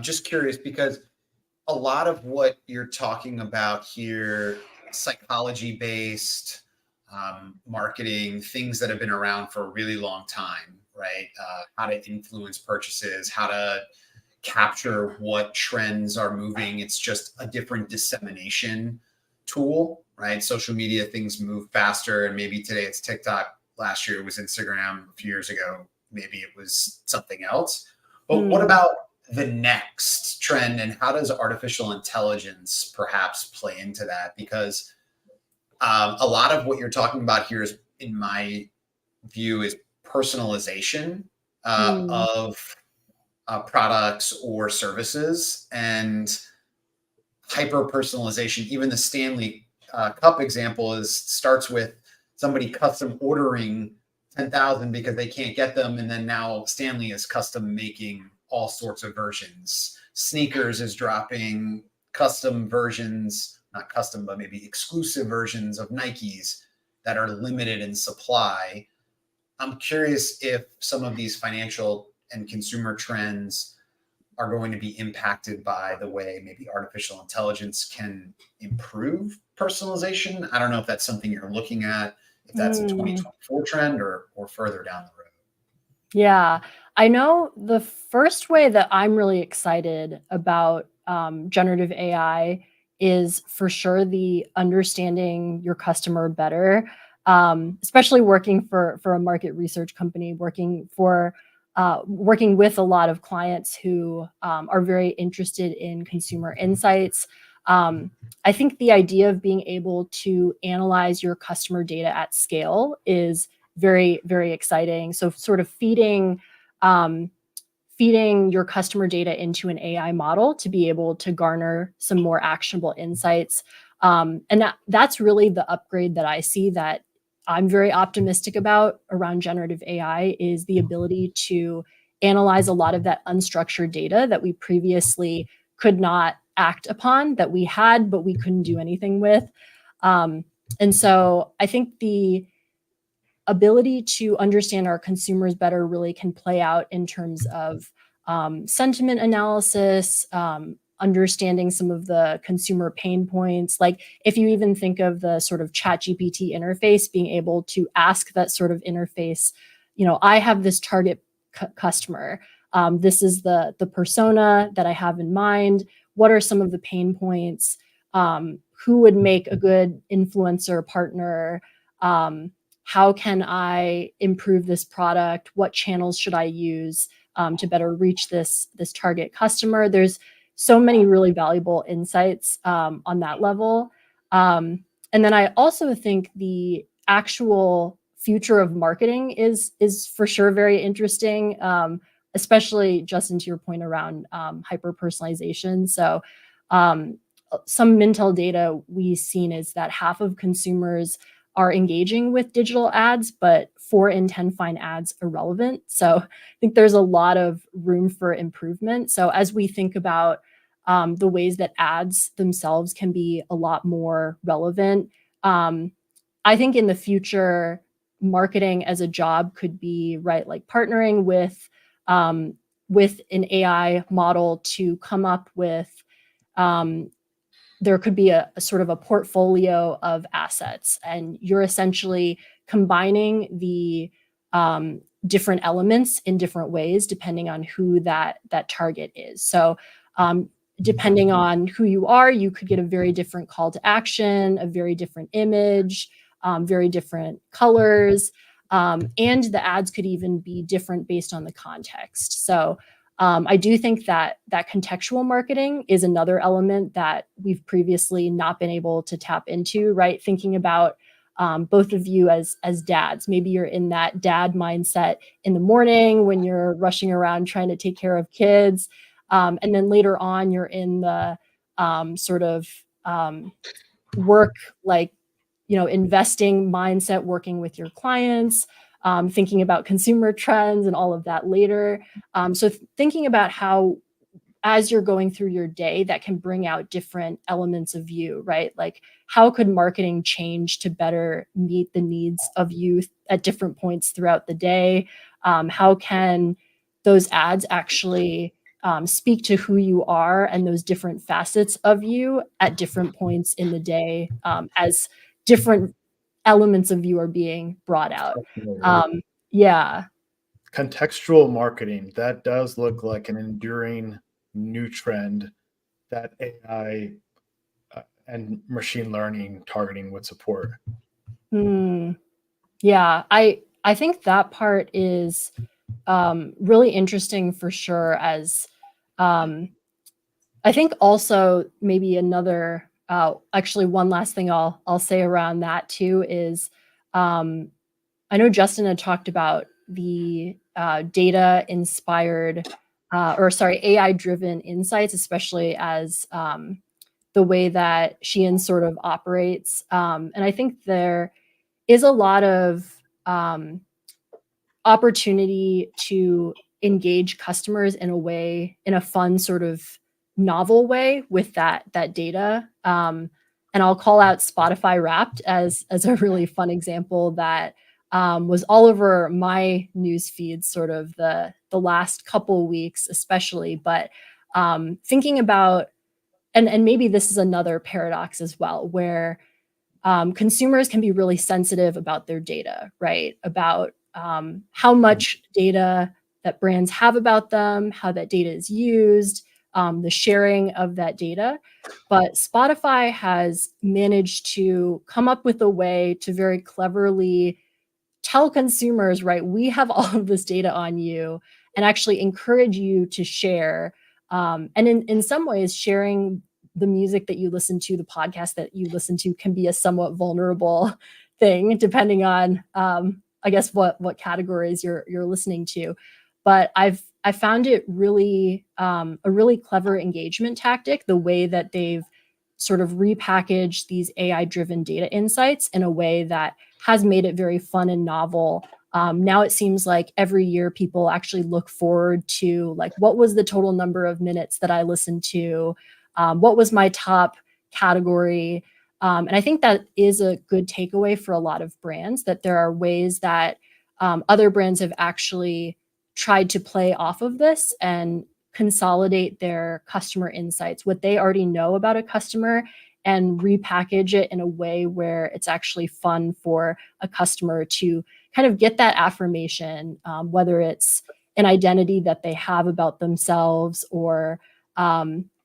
Just curious, because a lot of what you're talking about here, psychology-based marketing, things that have been around for a really long time, right? How to influence purchases, how to capture what trends are moving. It's just a different dissemination tool, right? Social media, things move faster, and maybe today it's TikTok. Last year it was Instagram. A few years ago, maybe it was something else. But what about the next trend, and how does artificial intelligence perhaps play into that? Because a lot of what you're talking about here is, in my view, is personalization of products or services, and hyper-personalization. Even the Stanley Cup example starts with somebody custom ordering 10,000 because they can't get them, and then now Stanley is custom making all sorts of versions. Sneakers is dropping custom versions, not custom, but maybe exclusive versions of Nikes that are limited in supply. I'm curious if some of these financial and consumer trends are going to be impacted by the way maybe artificial intelligence can improve personalization. I don't know if that's something you're looking at, if that's a 2024 trend or further down the road. Yeah, I know the first way that I'm really excited about generative AI is for sure the understanding your customer better, especially working for a market research company, working with a lot of clients who are very interested in consumer insights. I think the idea of being able to analyze your customer data at scale is very, very exciting. So sort of feeding your customer data into an AI model to be able to garner some more actionable insights. And that's really the upgrade that I see, that I'm very optimistic about around generative AI, is the ability to analyze a lot of that unstructured data that we previously could not act upon, that we had, but we couldn't do anything with. And so I think the ability to understand our consumers better really can play out in terms of sentiment analysis, understanding some of the consumer pain points. Like if you even think of the sort of ChatGPT interface, being able to ask that sort of interface, I have this target customer. This is the persona that I have in mind. What are some of the pain points? Who would make a good influencer partner? how can I improve this product? What channels should I use to better reach this target customer? There's so many really valuable insights on that level. And then I also think the actual future of marketing is for sure very interesting, especially Justin, to your point around hyper personalization. So some Mintel data we've seen is that half of consumers are engaging with digital ads, but 4 in 10 find ads irrelevant. So I think there's a lot of room for improvement. So as we think about the ways that ads themselves can be a lot more relevant, I think in the future, marketing as a job could be right, like partnering with an AI model to come up with there could be a sort of a portfolio of assets, and you're essentially combining the different elements in different ways depending on who that target is. So depending on who you are, you could get a very different call to action, a very different image, very different colors, and the ads could even be different based on the context. So I do think that contextual marketing is another element that we've previously not been able to tap into, right? Thinking about both of you as dads. Maybe you're in that dad mindset in the morning when you're rushing around trying to take care of kids. And then later on, you're in the sort of work, like, investing mindset, working with your clients, thinking about consumer trends and all of that later. So thinking about how, as you're going through your day, that can bring out different elements of you, right? Like, how could marketing change to better meet the needs of youth at different points throughout the day? How can those ads actually speak to who you are and those different facets of you at different points in the day, as different elements of you are being brought out? Yeah. Contextual marketing, that does look like an enduring new trend that AI and machine learning targeting would support. Yeah, I think that part is really interesting for sure. As I think also maybe another actually one last thing I'll say around that too is I know Justin had talked about the data inspired or sorry, AI driven insights, especially as the way that Shein sort of operates. And I think there is a lot of opportunity to engage customers in a way, in a fun sort of novel way with that data. And I'll call out Spotify Wrapped as a really fun example that was all over my news feed sort of the last couple weeks, especially. But thinking about, and maybe this is another paradox as well, where consumers can be really sensitive about their data, right? About how much data that brands have about them, how that data is used, the sharing of that data. But Spotify has managed to come up with a way to very cleverly tell consumers, right, we have all of this data on you, and actually encourage you to share. And in some ways, sharing the music that you listen to, the podcast that you listen to, can be a somewhat vulnerable thing, depending on, I guess, what categories you're listening to. But I found it really a really clever engagement tactic, the way that they've sort of repackaged these AI-driven data insights in a way that has made it very fun and novel. Now it seems like every year people actually look forward to, like, what was the total number of minutes that I listened to? What was my top category? And I think that is a good takeaway for a lot of brands, that there are ways that other brands have actually tried to play off of this and consolidate their customer insights, what they already know about a customer, and repackage it in a way where it's actually fun for a customer to kind of get that affirmation, whether it's an identity that they have about themselves, or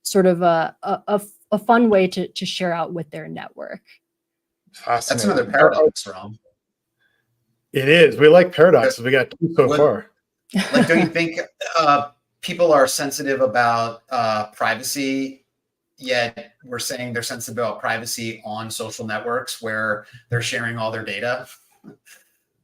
sort of a fun way to share out with their network. That's another paradox, Rom. It is. We like paradoxes. We got two so What- far. Like, don't you think people are sensitive about privacy? Yet we're saying they're sensitive about privacy on social networks where they're sharing all their data.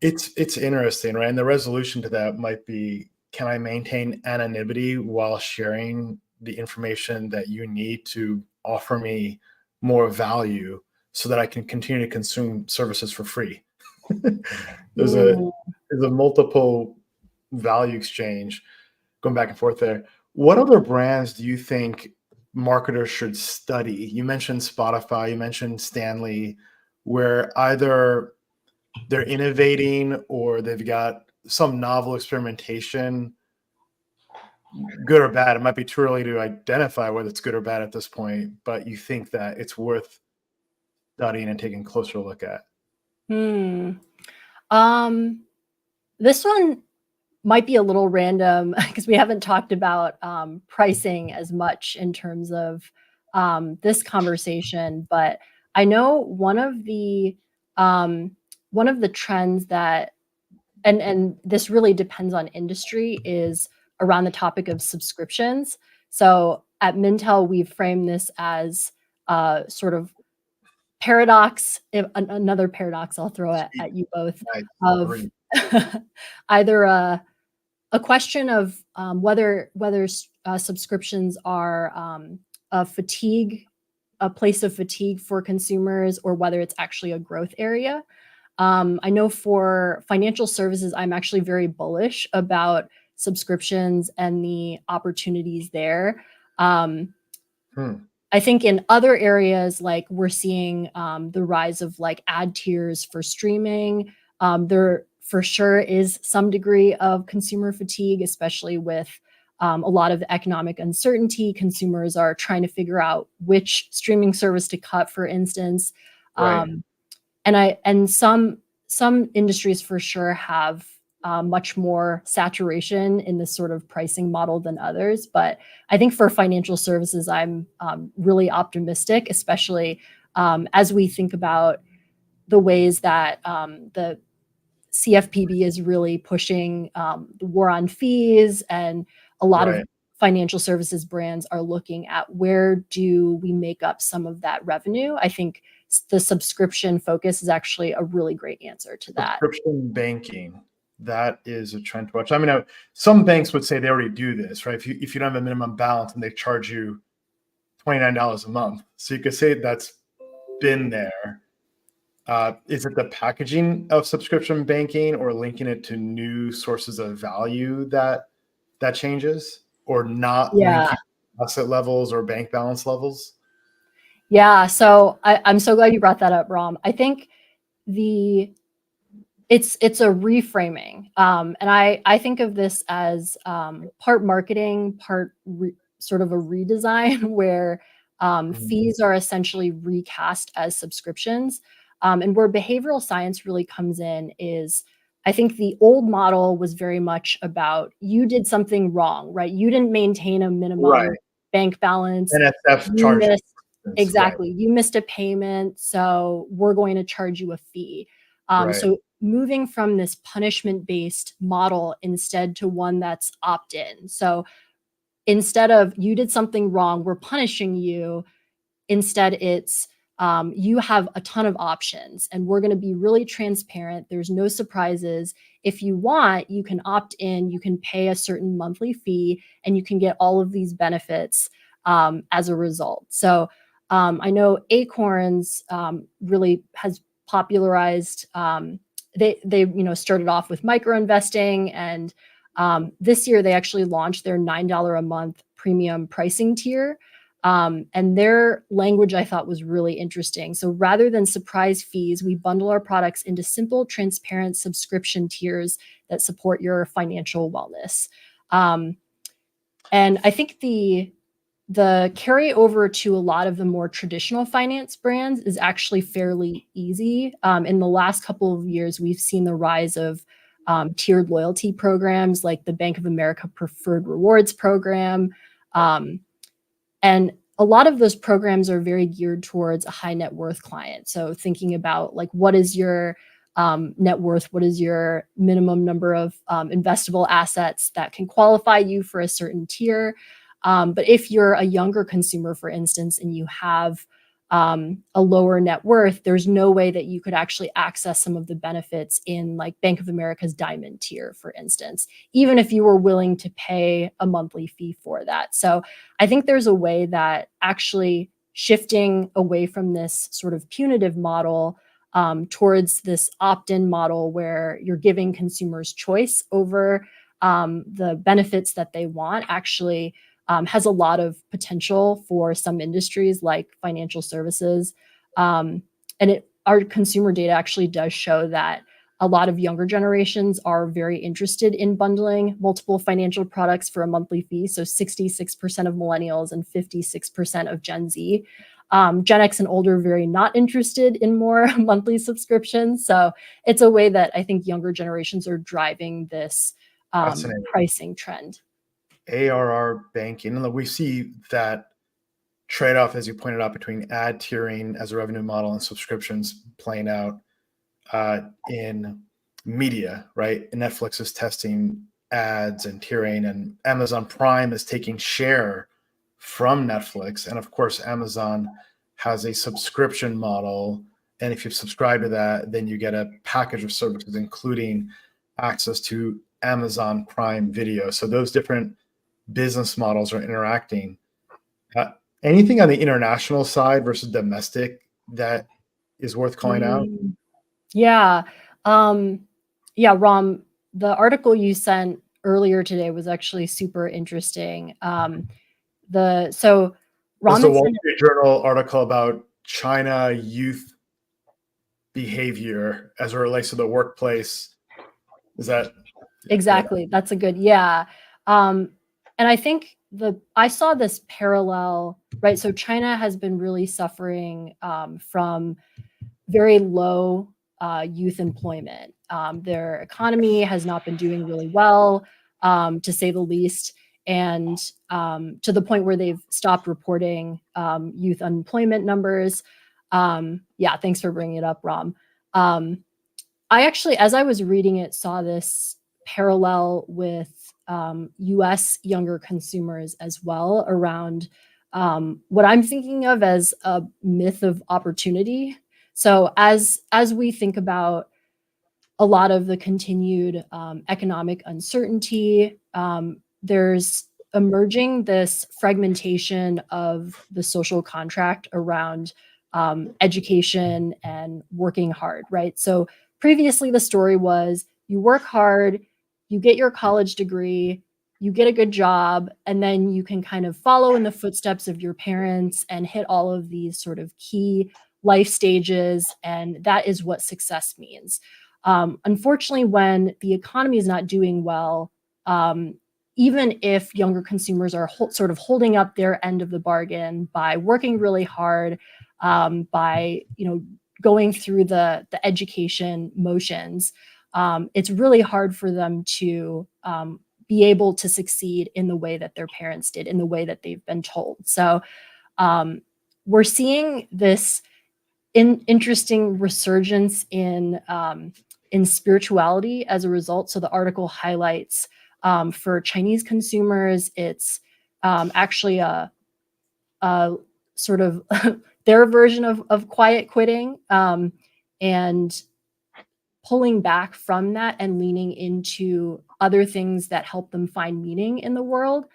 It's interesting, right? And the resolution to that might be, can I maintain anonymity while sharing the information that you need to offer me more value so that I can continue to consume services for free? there's a Mm. there's a multiple value exchange going back and forth there. What other brands do you think marketers should study? You mentioned Spotify, you mentioned Stanley, where either they're innovating or they've got some novel experimentation, good or bad. It might be too early to identify whether it's good or bad at this point, but you think that it's worth studying and taking a closer look at. This one might be a little random because we haven't talked about pricing as much in terms of this conversation, but I know one of the trends that, and this really depends on industry, is around the topic of subscriptions. So at Mintel, we've framed this as sort of paradox, another paradox I'll throw at you both, Nice. of either a question of whether subscriptions are a place of fatigue for consumers, or whether it's actually a growth area. I know for financial services, I'm actually very bullish about subscriptions and the opportunities there. I think in other areas, like we're seeing the rise of like ad tiers for streaming. There for sure is some degree of consumer fatigue, especially with a lot of the economic uncertainty. Consumers are trying to figure out which streaming service to cut, for instance. Right. And some industries for sure have much more saturation in this sort of pricing model than others. But I think for financial services, I'm really optimistic, especially as we think about the ways that the CFPB is really pushing the war on fees, and a lot of Right. financial services brands are looking at where do we make up some of that revenue. I think the subscription focus is actually a really great answer to that. Subscription banking, that is a trend to watch. I mean, some banks would say they already do this, right? If you don't have a minimum balance and they charge you $29 a month, so you could say that's been there. Is it the packaging of subscription banking or linking it to new sources of value that changes, or not linking asset levels or bank balance levels? Yeah, so I'm so glad you brought that up, Ram. I think it's a reframing, and I think of this as part marketing, part sort of a redesign where fees are essentially recast as subscriptions, and where behavioral science really comes in is, I think the old model was very much about you did something wrong, right? You didn't maintain a minimum bank balance. NSF You charges. missed, exactly. You missed a payment, so we're going to charge you a fee. So moving from this punishment-based model instead to one that's opt-in. So instead of you did something wrong, we're punishing you, instead it's you have a ton of options and we're going to be really transparent. There's no surprises. If you want, you can opt in, you can pay a certain monthly fee, and you can get all of these benefits as a result. So I know Acorns really has popularized, they started off with micro investing, and this year they actually launched their $9 a month premium pricing tier. And their language I thought was really interesting. So rather than surprise fees, we bundle our products into simple, transparent subscription tiers that support your financial wellness. And I think the carryover to a lot of the more traditional finance brands is actually fairly easy. In the last couple of years, we've seen the rise of tiered loyalty programs like the Bank of America Preferred Rewards program. And a lot of those programs are very geared towards a high net worth client. So thinking about like, what is your net worth? What is your minimum number of investable assets that can qualify you for a certain tier? But if you're a younger consumer, for instance, and you have a lower net worth, there's no way that you could actually access some of the benefits in like Bank of America's Diamond tier, for instance, even if you were willing to pay a monthly fee for that. So I think there's a way that actually shifting away from this sort of punitive model towards this opt-in model where you're giving consumers choice over the benefits that they want actually has a lot of potential for some industries like financial services. Our consumer data actually does show that a lot of younger generations are very interested in bundling multiple financial products for a monthly fee. So 66% of millennials and 56% of Gen Z. Gen X and older very not interested in more monthly subscriptions. So it's a way that I think younger generations are driving this pricing trend. ARR banking, and we see that trade-off, as you pointed out, between ad tiering as a revenue model and subscriptions playing out in media, right? Netflix is testing ads and tiering, and Amazon Prime is taking share from Netflix. And of course, Amazon has a subscription model. And if you subscribe to that, then you get a package of services, including access to Amazon Prime Video. So those different business models are interacting. Anything on the international side versus domestic that is worth calling out? Yeah. Yeah, Ram, the article you sent earlier today was actually super interesting. There's the Wall Street Journal article about China youth behavior as it relates to the workplace. Is that exactly? That's a good, yeah. And I think I saw this parallel, right? So China has been really suffering from very low youth employment. Their economy has not been doing really well, to say the least, and to the point where they've stopped reporting youth unemployment numbers. Yeah, thanks for bringing it up, Ram. I actually, as I was reading it, saw this parallel with US younger consumers as well around what I'm thinking of as a myth of opportunity. So as we think about a lot of the continued economic uncertainty, there's emerging this fragmentation of the social contract around education and working hard, right? So previously the story was you work hard, you get your college degree, you get a good job, and then you can kind of follow in the footsteps of your parents and hit all of these sort of key life stages. And that is what success means. Unfortunately, when the economy is not doing well, even if younger consumers are sort of holding up their end of the bargain by working really hard, by going through the education motions, it's really hard for them to be able to succeed in the way that their parents did, in the way that they've been told. So we're seeing this interesting resurgence in spirituality as a result. So the article highlights for Chinese consumers, it's actually a sort of their version of quiet quitting, and pulling back from that and leaning into other things that help them find meaning in the world,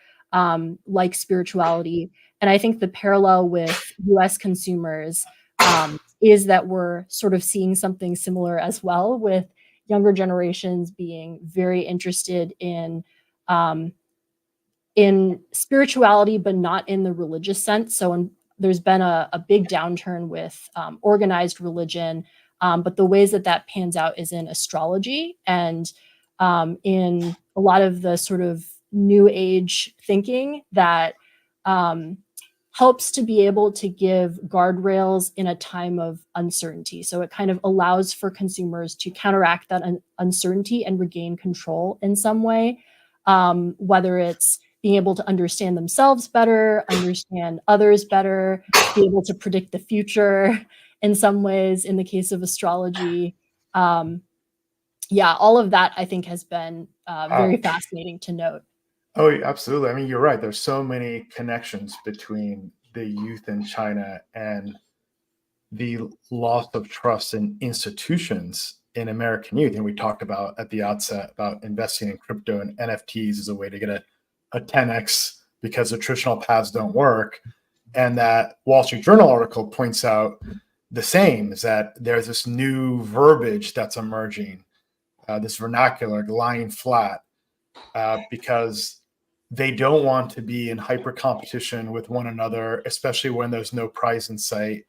like spirituality. And I think the parallel with US consumers is that we're sort of seeing something similar as well, with younger generations being very interested in spirituality, but not in the religious sense. So there's been a big downturn with organized religion, but the ways that pans out is in astrology and in a lot of the sort of new age thinking that helps to be able to give guardrails in a time of uncertainty. So it kind of allows for consumers to counteract that uncertainty and regain control in some way, whether it's being able to understand themselves better, understand others better, be able to predict the future in some ways, in the case of astrology, Yeah, all of that I think has been very fascinating to note. Oh, absolutely. I mean, you're right. There's so many connections between the youth in China and the loss of trust in institutions in American youth. And we talked about at the outset about investing in crypto and NFTs as a way to get a 10x because the traditional paths don't work. And that Wall Street Journal article points out the same, is that there's this new verbiage that's emerging, this vernacular lying flat, because they don't want to be in hyper competition with one another, especially when there's no prize in sight.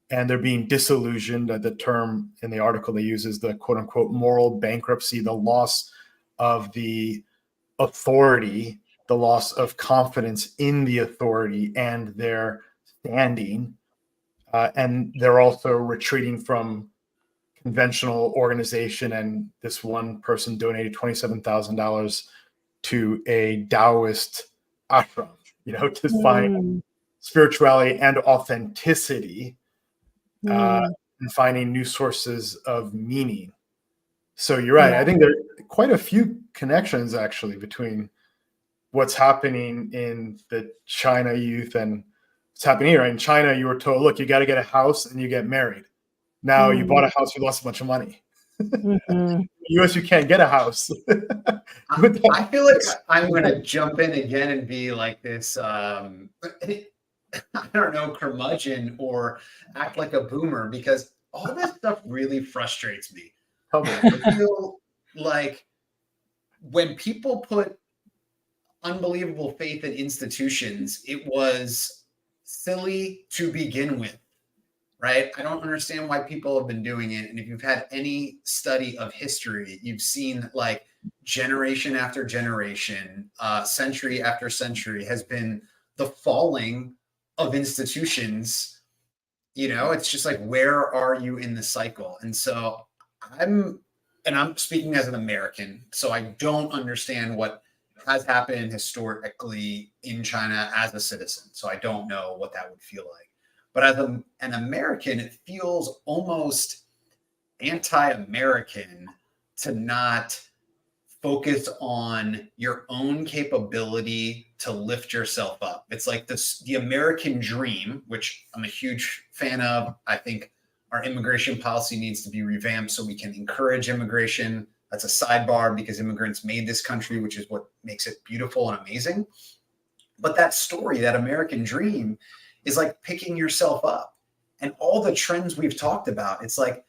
And they're being disillusioned. The term in the article they use is the quote unquote moral bankruptcy, the loss of the authority, the loss of confidence in the authority and their standing. And they're also retreating from conventional organization. And this one person donated $27,000 to a Taoist ashram, to find spirituality and authenticity, and finding new sources of meaning. So you're right. I think there are quite a few connections actually between what's happening in the China youth and what's happening here. In China, you were told, look, you got to get a house and you get married. Now you bought a house, you lost a bunch of money. In the US, you can't get a house. I feel like I'm going to jump in again and be like this, I don't know, curmudgeon or act like a boomer, because all this stuff really frustrates me. I feel like when people put unbelievable faith in institutions, it was silly to begin with, right? I don't understand why people have been doing it. And if you've had any study of history, you've seen like generation after generation, century after century has been the falling of institutions. It's just like, where are you in the cycle? And so I'm speaking as an American, so I don't understand what has happened historically in China as a citizen. So I don't know what that would feel like. But as an American, it feels almost anti-American to not focus on your own capability to lift yourself up. It's like the American dream, which I'm a huge fan of. I think our immigration policy needs to be revamped so we can encourage immigration. That's a sidebar because immigrants made this country, which is what makes it beautiful and amazing. But that story, that American dream, is like picking yourself up. And all the trends we've talked about, it's like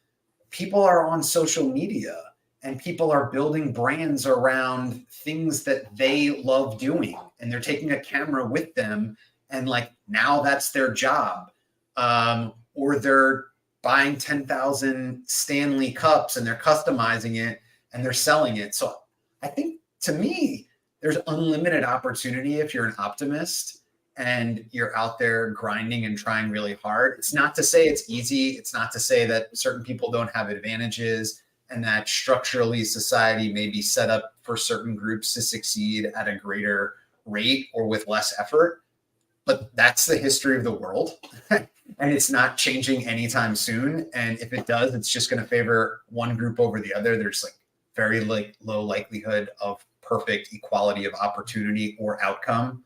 people are on social media and people are building brands around things that they love doing. And they're taking a camera with them. And like, now that's their job. Or they're buying 10,000 Stanley cups and they're customizing it and they're selling it. So I think, to me, there's unlimited opportunity if you're an optimist and you're out there grinding and trying really hard. It's not to say it's easy. It's not to say that certain people don't have advantages and that structurally society may be set up for certain groups to succeed at a greater rate or with less effort. But that's the history of the world. And it's not changing anytime soon. And if it does, it's just going to favor one group over the other. There's like very low likelihood of perfect equality of opportunity or outcome.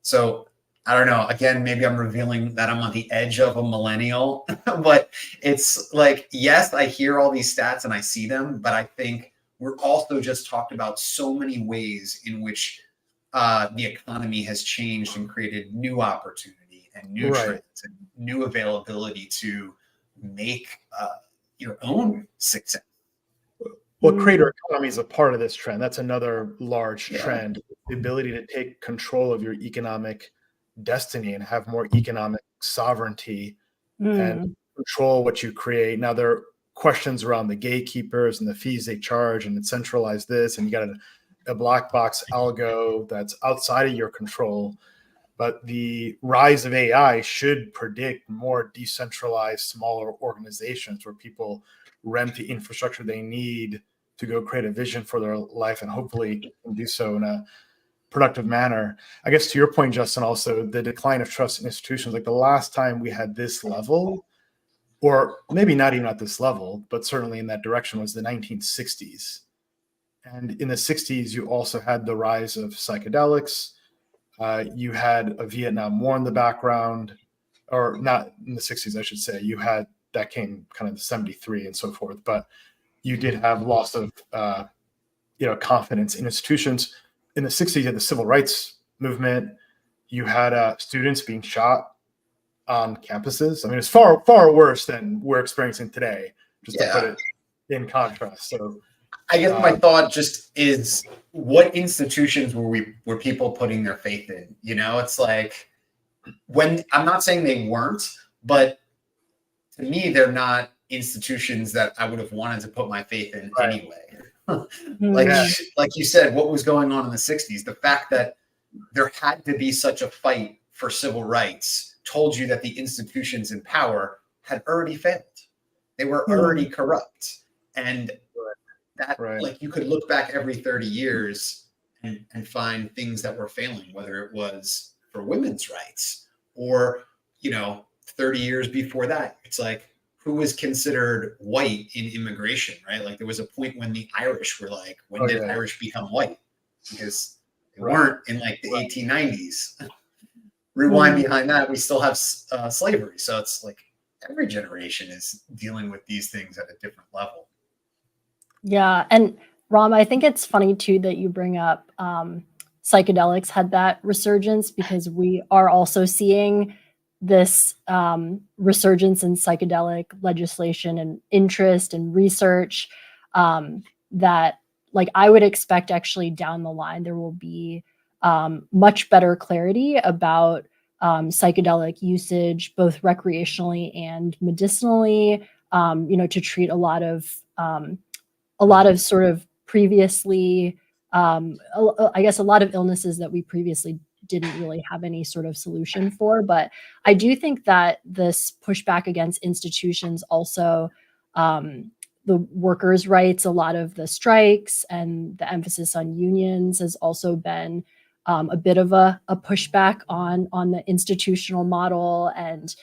So I don't know. Again, maybe I'm revealing that I'm on the edge of a millennial, but it's like, yes, I hear all these stats and I see them, but I think we're also just talked about so many ways in which the economy has changed and created new opportunity and new trends and new availability to make your own success. Well, creator economy is a part of this trend. That's another large trend. The ability to take control of your economic destiny and have more economic sovereignty and control what you create. Now, there are questions around the gatekeepers and the fees they charge and centralize this, and you got a black box algo that's outside of your control. But the rise of AI should predict more decentralized, smaller organizations where people rent the infrastructure they need to go create a vision for their life and hopefully can do so in a productive manner. I guess to your point, Justin, also the decline of trust in institutions. Like the last time we had this level, or maybe not even at this level, but certainly in that direction, was the 1960s. And in the 60s, you also had the rise of psychedelics. You had a Vietnam War in the background, or not in the 60s, I should say. You had that came kind of 73 and so forth, but you did have loss of confidence in institutions. In the 60s, you had the civil rights movement. You had students being shot on campuses. I mean, it's far, far worse than we're experiencing today, just to put it in contrast. So I guess my thought just is, what institutions were people putting their faith in? It's like, when I'm not saying they weren't, but to me, they're not institutions that I would have wanted to put my faith in anyway. Like you said, what was going on in the 60s? The fact that there had to be such a fight for civil rights told you that the institutions in power had already failed. They were already corrupt. And that, like, you could look back every 30 years and find things that were failing, whether it was for women's rights or, 30 years before that. It's like, who was considered white in immigration, right? Like, there was a point when the Irish were like, when did Irish become white? Because they weren't in like the 1890s. Rewind behind that, we still have slavery. So it's like every generation is dealing with these things at a different level. Yeah. And Ram, I think it's funny too that you bring up psychedelics had that resurgence, because we are also seeing this resurgence in psychedelic legislation and interest and research that, like, I would expect actually down the line there will be much better clarity about psychedelic usage, both recreationally and medicinally, to treat a lot of sort of previously, I guess, a lot of illnesses that we previously didn't really have any sort of solution for. But I do think that this pushback against institutions also, the workers' rights, a lot of the strikes and the emphasis on unions has also been a bit of a pushback on the institutional model. And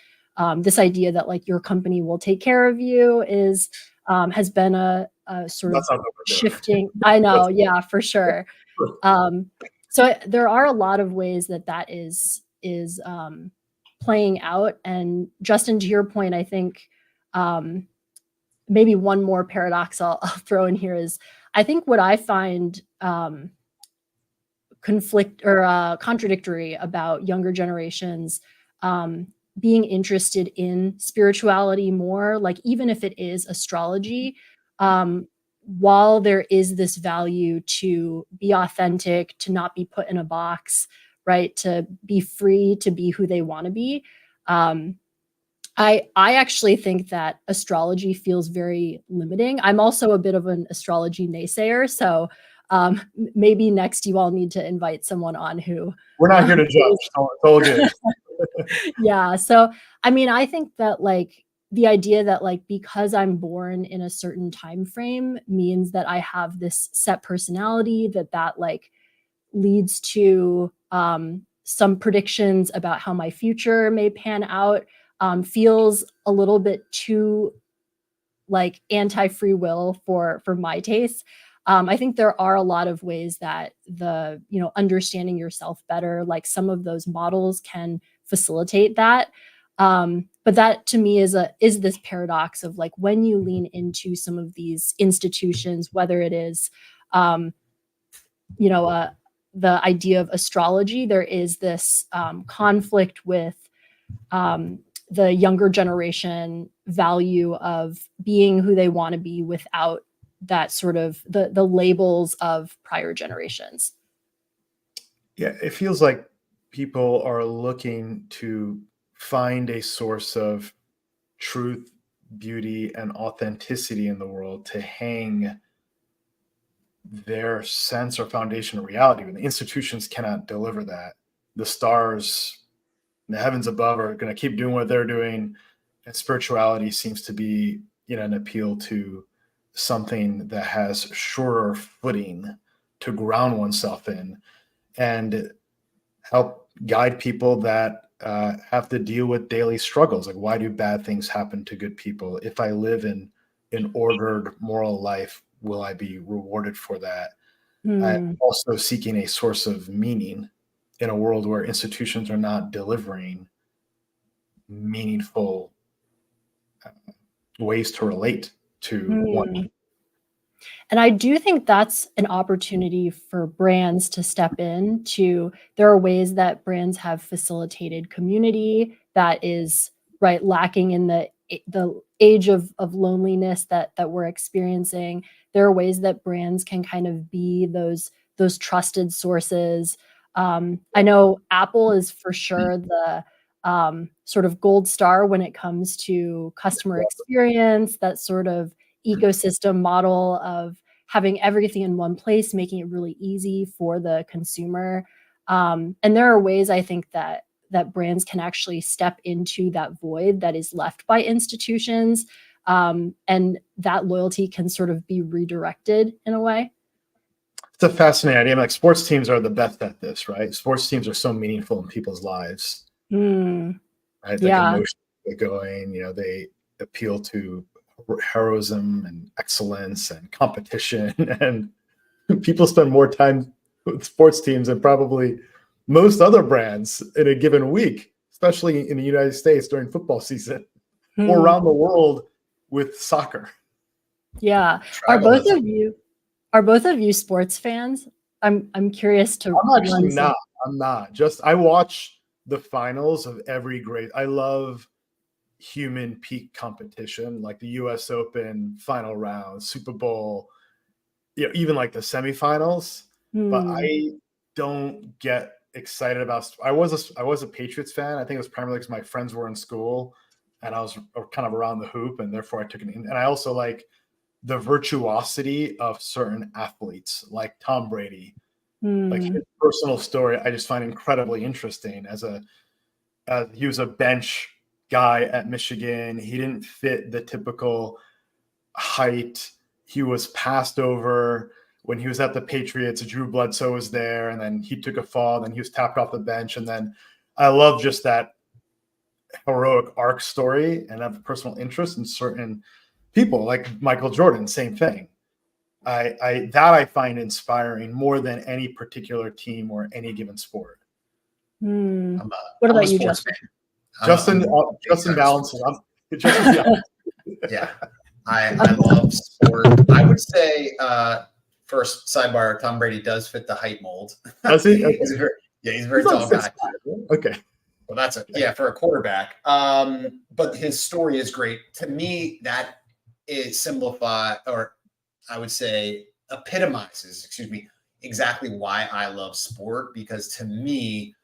this idea that, like, your company will take care of you has been a sort of shifting. I know, yeah, for sure. So there are a lot of ways that is playing out. And Justin, to your point, I think maybe one more paradox I'll throw in here is, I think what I find contradictory about younger generations being interested in spirituality more, like, even if it is astrology, while there is this value to be authentic, to not be put in a box, right, to be free to be who they want to be. I actually think that astrology feels very limiting. I'm also a bit of an astrology naysayer, so maybe next you all need to invite someone on who. We're not here to judge. It's all good. Yeah. So, I mean, I think that, like, the idea that, like, because I'm born in a certain time frame means that I have this set personality, that like leads to some predictions about how my future may pan out, feels a little bit too, like, anti-free will for my taste. I think there are a lot of ways that understanding yourself better, like, some of those models can facilitate that. But that to me is this paradox of, like, when you lean into some of these institutions, whether it is, the idea of astrology, there is this conflict with the younger generation value of being who they want to be without that sort of the labels of prior generations. Yeah, it feels like people are looking to find a source of truth, beauty, and authenticity in the world to hang their sense or foundation of reality. When the institutions cannot deliver that, the stars, the heavens above, are going to keep doing what they're doing, and spirituality seems to be, an appeal to something that has surer footing to ground oneself in and help guide people that have to deal with daily struggles. Like, why do bad things happen to good people? If I live in an ordered moral life, will I be rewarded for that? I'm also seeking a source of meaning in a world where institutions are not delivering meaningful ways to relate to one. And I do think that's an opportunity for brands to step in to, there are ways that brands have facilitated community that is right lacking in the age of loneliness that we're experiencing. There are ways that brands can kind of be those trusted sources. I know Apple is for sure the sort of gold star when it comes to customer experience, that sort of ecosystem model of having everything in one place, making it really easy for the consumer. And there are ways I think that brands can actually step into that void that is left by institutions, and that loyalty can sort of be redirected in a way. It's a fascinating idea. Like, sports teams are the best at this, right? Sports teams are so meaningful in people's lives, right? Like, Yeah. emotions get going, they appeal to heroism and excellence and competition, and people spend more time with sports teams than probably most other brands in a given week, especially in the United States during football season or around the world with soccer. Yeah. Are both of you sports fans? I'm curious to. I'm actually not. I'm not. I watch the finals of every great. I love human peak competition, like the US Open final round, Super Bowl, even like the semifinals. But I don't get excited about. I was a Patriots fan. I think it was primarily because my friends were in school and I was kind of around the hoop, and therefore I took it in. And I also like the virtuosity of certain athletes, like Tom Brady. Like, his personal story, I just find incredibly interesting. He was a bench guy at Michigan. He didn't fit the typical height. He was passed over when he was at the Patriots. Drew Bledsoe was there, and then he took a fall. Then he was tapped off the bench, and then I love just that heroic arc story, and have a personal interest in certain people, like Michael Jordan. Same thing. I find inspiring more than any particular team or any given sport. What about you, Justin? Justin balances. Yeah, I love sport. I would say, first sidebar, Tom Brady does fit the height mold. Does he? Okay. He's a very tall guy. Okay. Well, that's it. Yeah, for a quarterback. But his story is great. To me, that is or I would say epitomizes, exactly why I love sport. Because to me,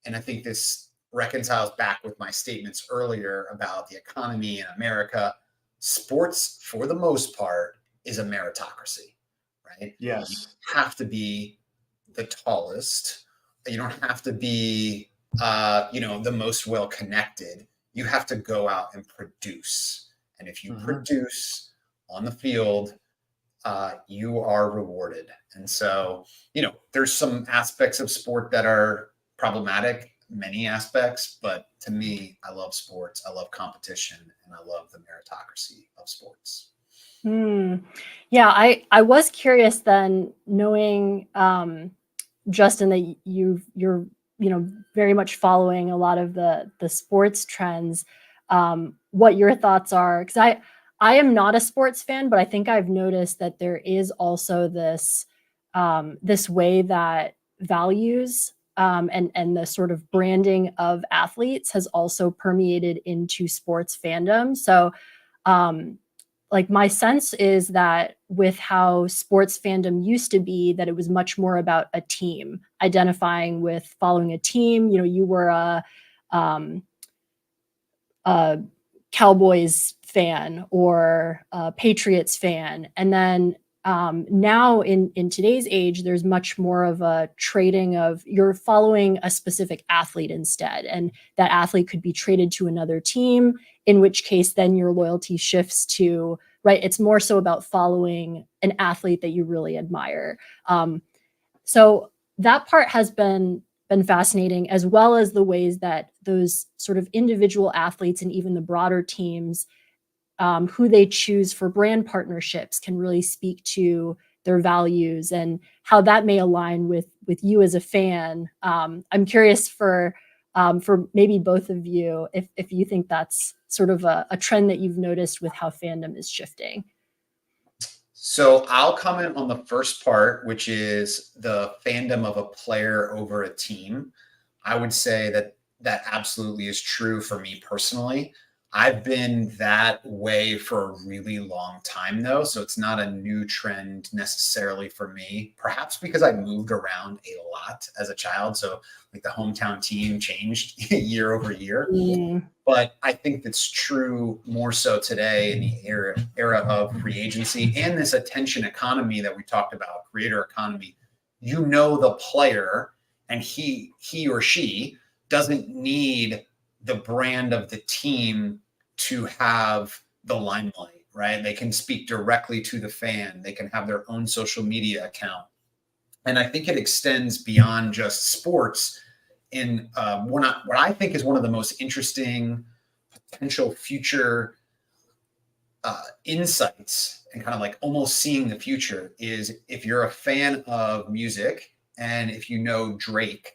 and I think this reconciles back with my statements earlier about the economy in America, sports, for the most part, is a meritocracy, right? Yes. You have to be the tallest. You don't have to be, the most well-connected. You have to go out and produce. And if you produce on the field, you are rewarded. And so, there's some aspects of sport that are problematic, many aspects, but to me, I love sports. I love competition, and I love the meritocracy of sports. Yeah, I was curious then, knowing Justin, that you're very much following a lot of the sports trends, what your thoughts are, because I am not a sports fan, but I think I've noticed that there is also this way that values and the sort of branding of athletes has also permeated into sports fandom. So like, my sense is that with how sports fandom used to be, that it was much more about a team, identifying with following a team. You were a Cowboys fan or a Patriots fan. And then now in today's age, there's much more of a trading of, you're following a specific athlete instead. And that athlete could be traded to another team, in which case then your loyalty shifts to, right, it's more so about following an athlete that you really admire. So that part has been been fascinating, as well as the ways that those sort of individual athletes and even the broader teams, who they choose for brand partnerships, can really speak to their values and how that may align with you as a fan. I'm curious for maybe both of you, if you think that's sort of a trend that you've noticed with how fandom is shifting. So I'll comment on the first part, which is the fandom of a player over a team. I would say that that absolutely is true for me personally. I've been that way for a really long time, though. So it's not a new trend necessarily for me, perhaps because I moved around a lot as a child. So like the hometown team changed year over year. But I think that's true more so today in the era of free agency and this attention economy that we talked about, creator economy. You know the player, and he or she doesn't need the brand of the team to have the limelight, right? They can speak directly to the fan. They can have their own social media account. And I think it extends beyond just sports in what I think is one of the most interesting potential future insights, and kind of like almost seeing the future, is if you're a fan of music and if you know Drake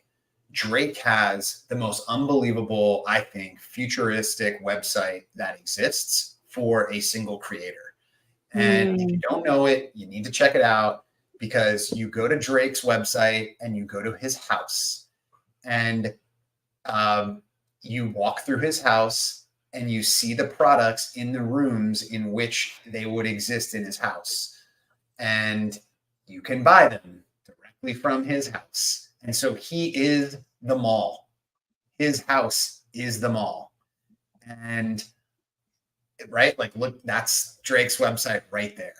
has the most unbelievable, I think, futuristic website that exists for a single creator. And if you don't know it, you need to check it out, because you go to Drake's website and you go to his house, and you walk through his house and you see the products in the rooms in which they would exist in his house. And you can buy them directly from his house. And so he is the mall. His house is the mall. And right, like, look, that's Drake's website right there.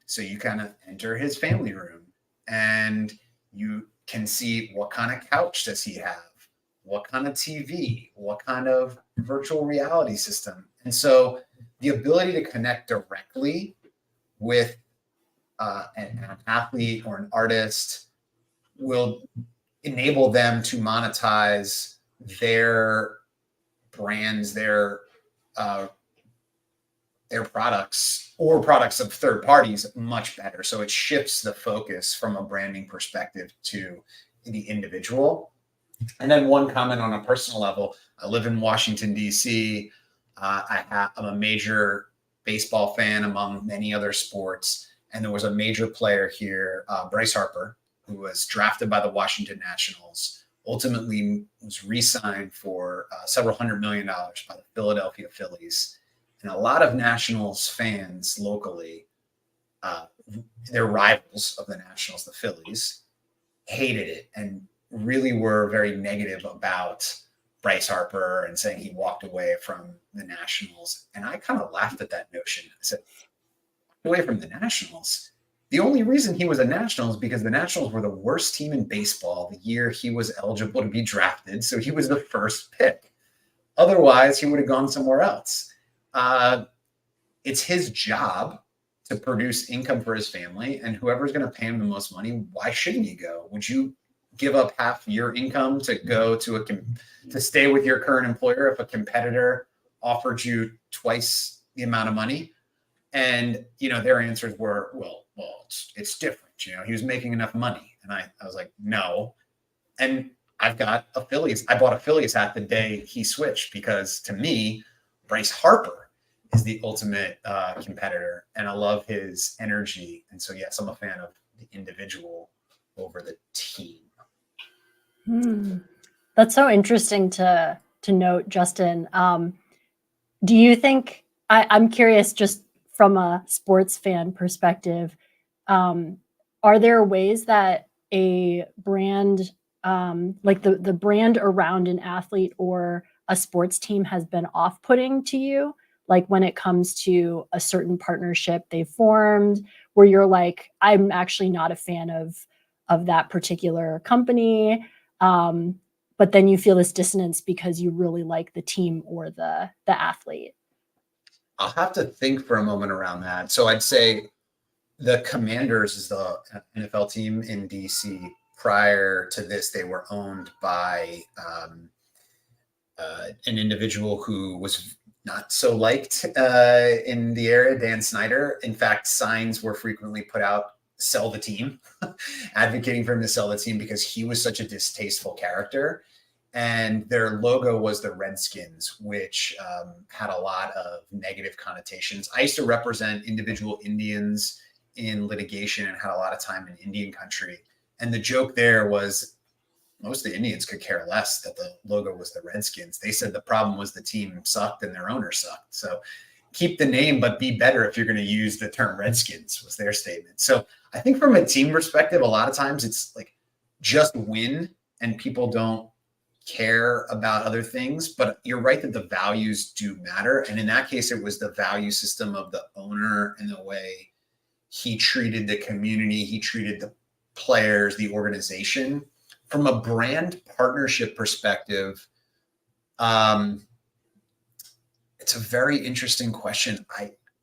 So you kind of enter his family room and you can see what kind of couch does he have, what kind of TV, what kind of virtual reality system. And so the ability to connect directly with an athlete or an artist will enable them to monetize their brands, their products or products of third parties much better. So it shifts the focus from a branding perspective to the individual. And then one comment on a personal level: I live in Washington, D.C. I'm a major baseball fan among many other sports. And there was a major player here, Bryce Harper, who was drafted by the Washington Nationals, ultimately was re-signed for several $100 million by the Philadelphia Phillies. And a lot of Nationals fans locally, their rivals of the Nationals, the Phillies, hated it and really were very negative about Bryce Harper and saying he walked away from the Nationals. And I kind of laughed at that notion. I said, away from the Nationals? The only reason he was a National is because the Nationals were the worst team in baseball the year he was eligible to be drafted. So he was the first pick. Otherwise, he would have gone somewhere else. It's his job to produce income for his family, and whoever's going to pay him the most money, why shouldn't you go? Would you give up half your income to go to to stay with your current employer if a competitor offered you twice the amount of money? And, their answers were, well, it's different. He was making enough money. And I was like, no. And I've got a Phillies. I bought a Phillies hat the day he switched, because to me, Bryce Harper is the ultimate competitor. And I love his energy. And so, yes, I'm a fan of the individual over the team. That's so interesting to note, Justin. Do you think, I'm curious, just from a sports fan perspective, are there ways that a brand, like the brand around an athlete or a sports team, has been off-putting to you? Like when it comes to a certain partnership they formed, where you're like, I'm actually not a fan of that particular company, but then you feel this dissonance because you really like the team or the athlete? I'll have to think for a moment around that. So I'd say the Commanders is the NFL team in DC. prior to this, they were owned by an individual who was not so liked in the area, Dan Snyder. In fact, signs were frequently put out, sell the team, advocating for him to sell the team because he was such a distasteful character. And their logo was the Redskins, which had a lot of negative connotations. I used to represent individual Indians in litigation and had a lot of time in Indian country. And the joke there was most of the Indians could care less that the logo was the Redskins. They said the problem was the team sucked and their owner sucked. So keep the name, but be better if you're going to use the term Redskins, was their statement. So I think from a team perspective, a lot of times it's like just win and people don't care about other things. But you're right that the values do matter. And in that case, it was the value system of the owner and the way he treated the community, he treated the players, the organization. From a brand partnership perspective, it's a very interesting question.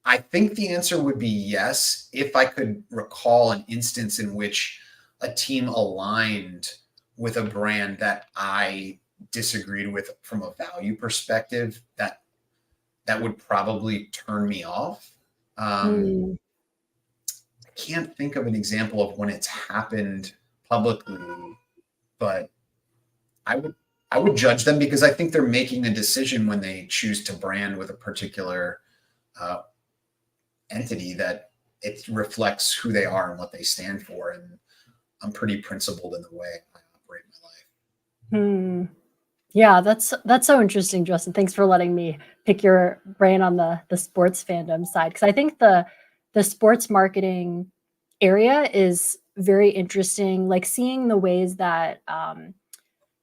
I think the answer would be yes, if I could recall an instance in which a team aligned with a brand that I disagreed with from a value perspective, that would probably turn me off. I can't think of an example of when it's happened publicly, but I would judge them because I think they're making a decision when they choose to brand with a particular entity that it reflects who they are and what they stand for. And I'm pretty principled in the way I operate my life. Yeah, that's so interesting, Justin. Thanks for letting me pick your brain on the sports fandom side, because I think the sports marketing area is very interesting. Like seeing the ways that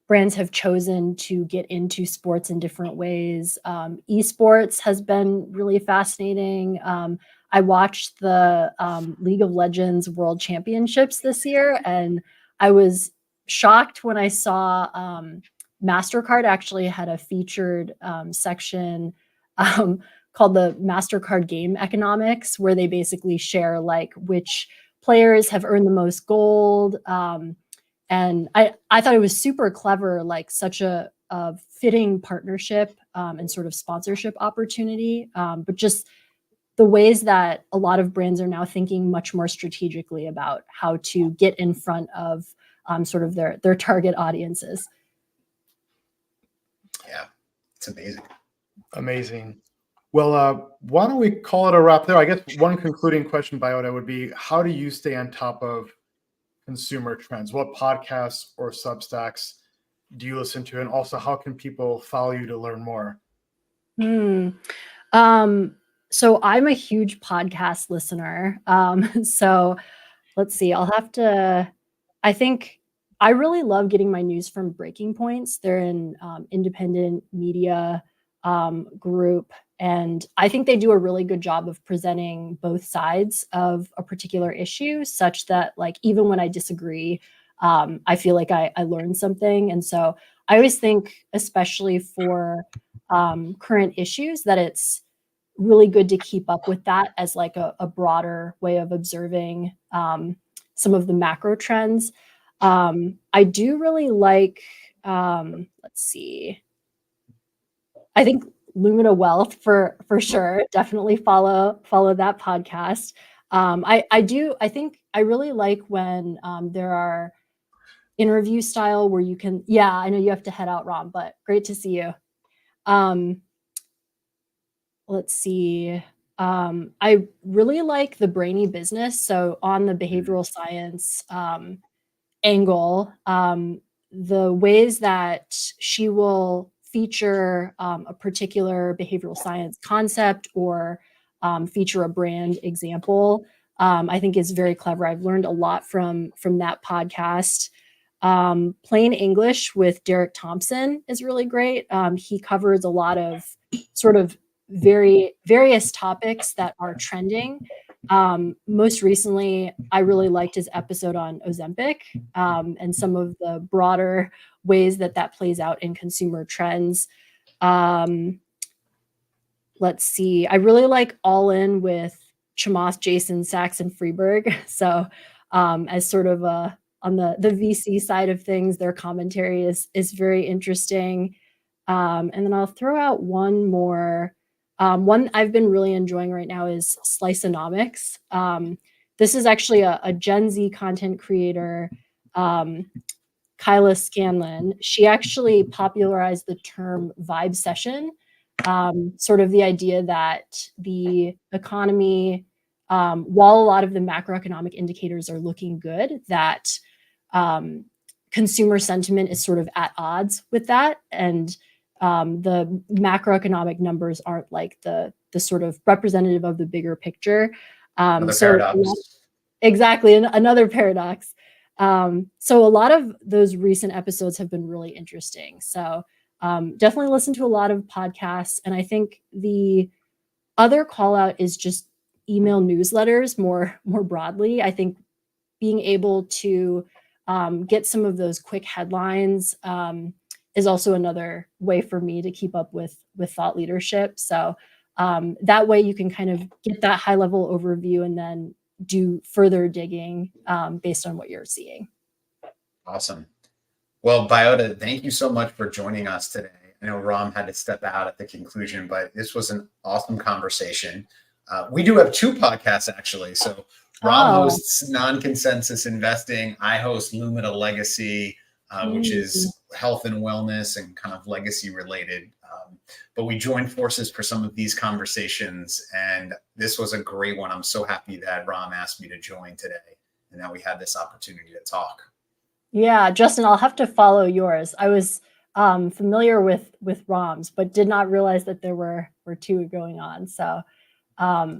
brands have chosen to get into sports in different ways. Esports has been really fascinating. I watched the League of Legends World Championships this year, and I was shocked when I saw MasterCard actually had a featured section called the MasterCard Game Economics, where they basically share like which players have earned the most gold. And I thought it was super clever, like such a fitting partnership and sort of sponsorship opportunity. But just the ways that a lot of brands are now thinking much more strategically about how to get in front of sort of their target audiences. Yeah, it's amazing. Amazing. Well, why don't we call it a wrap there? I guess one concluding question, Biota, would be how do you stay on top of consumer trends? What podcasts or Substacks do you listen to? And also, how can people follow you to learn more? So I'm a huge podcast listener. So let's see, I think I really love getting my news from Breaking Points. They're an independent media group. And I think they do a really good job of presenting both sides of a particular issue, such that like, even when I disagree, I feel like I learned something. And so I always think, especially for current issues, that it's really good to keep up with that as like a broader way of observing some of the macro trends. I do really like, let's see, I think Lumina Wealth for sure. Definitely follow that podcast. I think I really like when there are interview style where you can, yeah, I know you have to head out, Ron, but great to see you. Let's see. I really like the Brainy Business. So on the behavioral science angle, the ways that she will feature a particular behavioral science concept or feature a brand example, I think is very clever. I've learned a lot from that podcast. Plain English with Derek Thompson is really great. He covers a lot of sort of various topics that are trending. Most recently, I really liked his episode on Ozempic and some of the broader ways that plays out in consumer trends. Let's see. I really like All In with Chamath, Jason, Sachs, and Freeberg. So as sort of a on the VC side of things. Their commentary is very interesting. And then I'll throw out one more. One I've been really enjoying right now is Sliceonomics. This is actually a Gen Z content creator, Kyla Scanlon. She actually popularized the term vibe session, sort of the idea that the economy, while a lot of the macroeconomic indicators are looking good, that consumer sentiment is sort of at odds with that. And the macroeconomic numbers aren't like the sort of representative of the bigger picture. Another So paradox. exactly, another paradox. So a lot of those recent episodes have been really interesting. So definitely listen to a lot of podcasts. And I think the other call out is just email newsletters more broadly. I think being able to get some of those quick headlines is also another way for me to keep up with thought leadership. So that way you can kind of get that high level overview and then do further digging based on what you're seeing. Awesome. Well, Biota, thank you so much for joining us today. I know Ram had to step out at the conclusion, but this was an awesome conversation. We do have two podcasts, actually. So Ram hosts Non-Consensus Investing. I host Lumina Legacy, which is health and wellness and kind of legacy related. But we joined forces for some of these conversations, and this was a great one. I'm so happy that Ram asked me to join today and that we had this opportunity to talk. Yeah, Justin, I'll have to follow yours. I was familiar with Ram's, but did not realize that there were two going on. So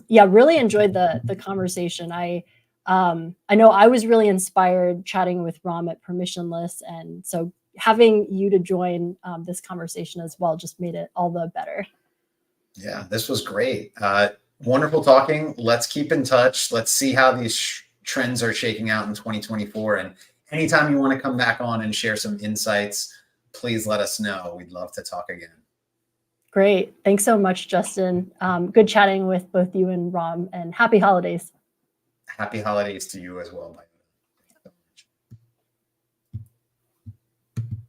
yeah, really enjoyed the conversation. I know I was really inspired chatting with Ram at Permissionless, and so having you to join this conversation as well just made it all the better. Yeah, this was great. Wonderful talking. Let's keep in touch. Let's see how these trends are shaking out in 2024. And anytime you want to come back on and share some insights, please let us know. We'd love to talk again. Great. Thanks so much, Justin. Good chatting with both you and Ram, and happy holidays. Happy holidays to you as well. Bye.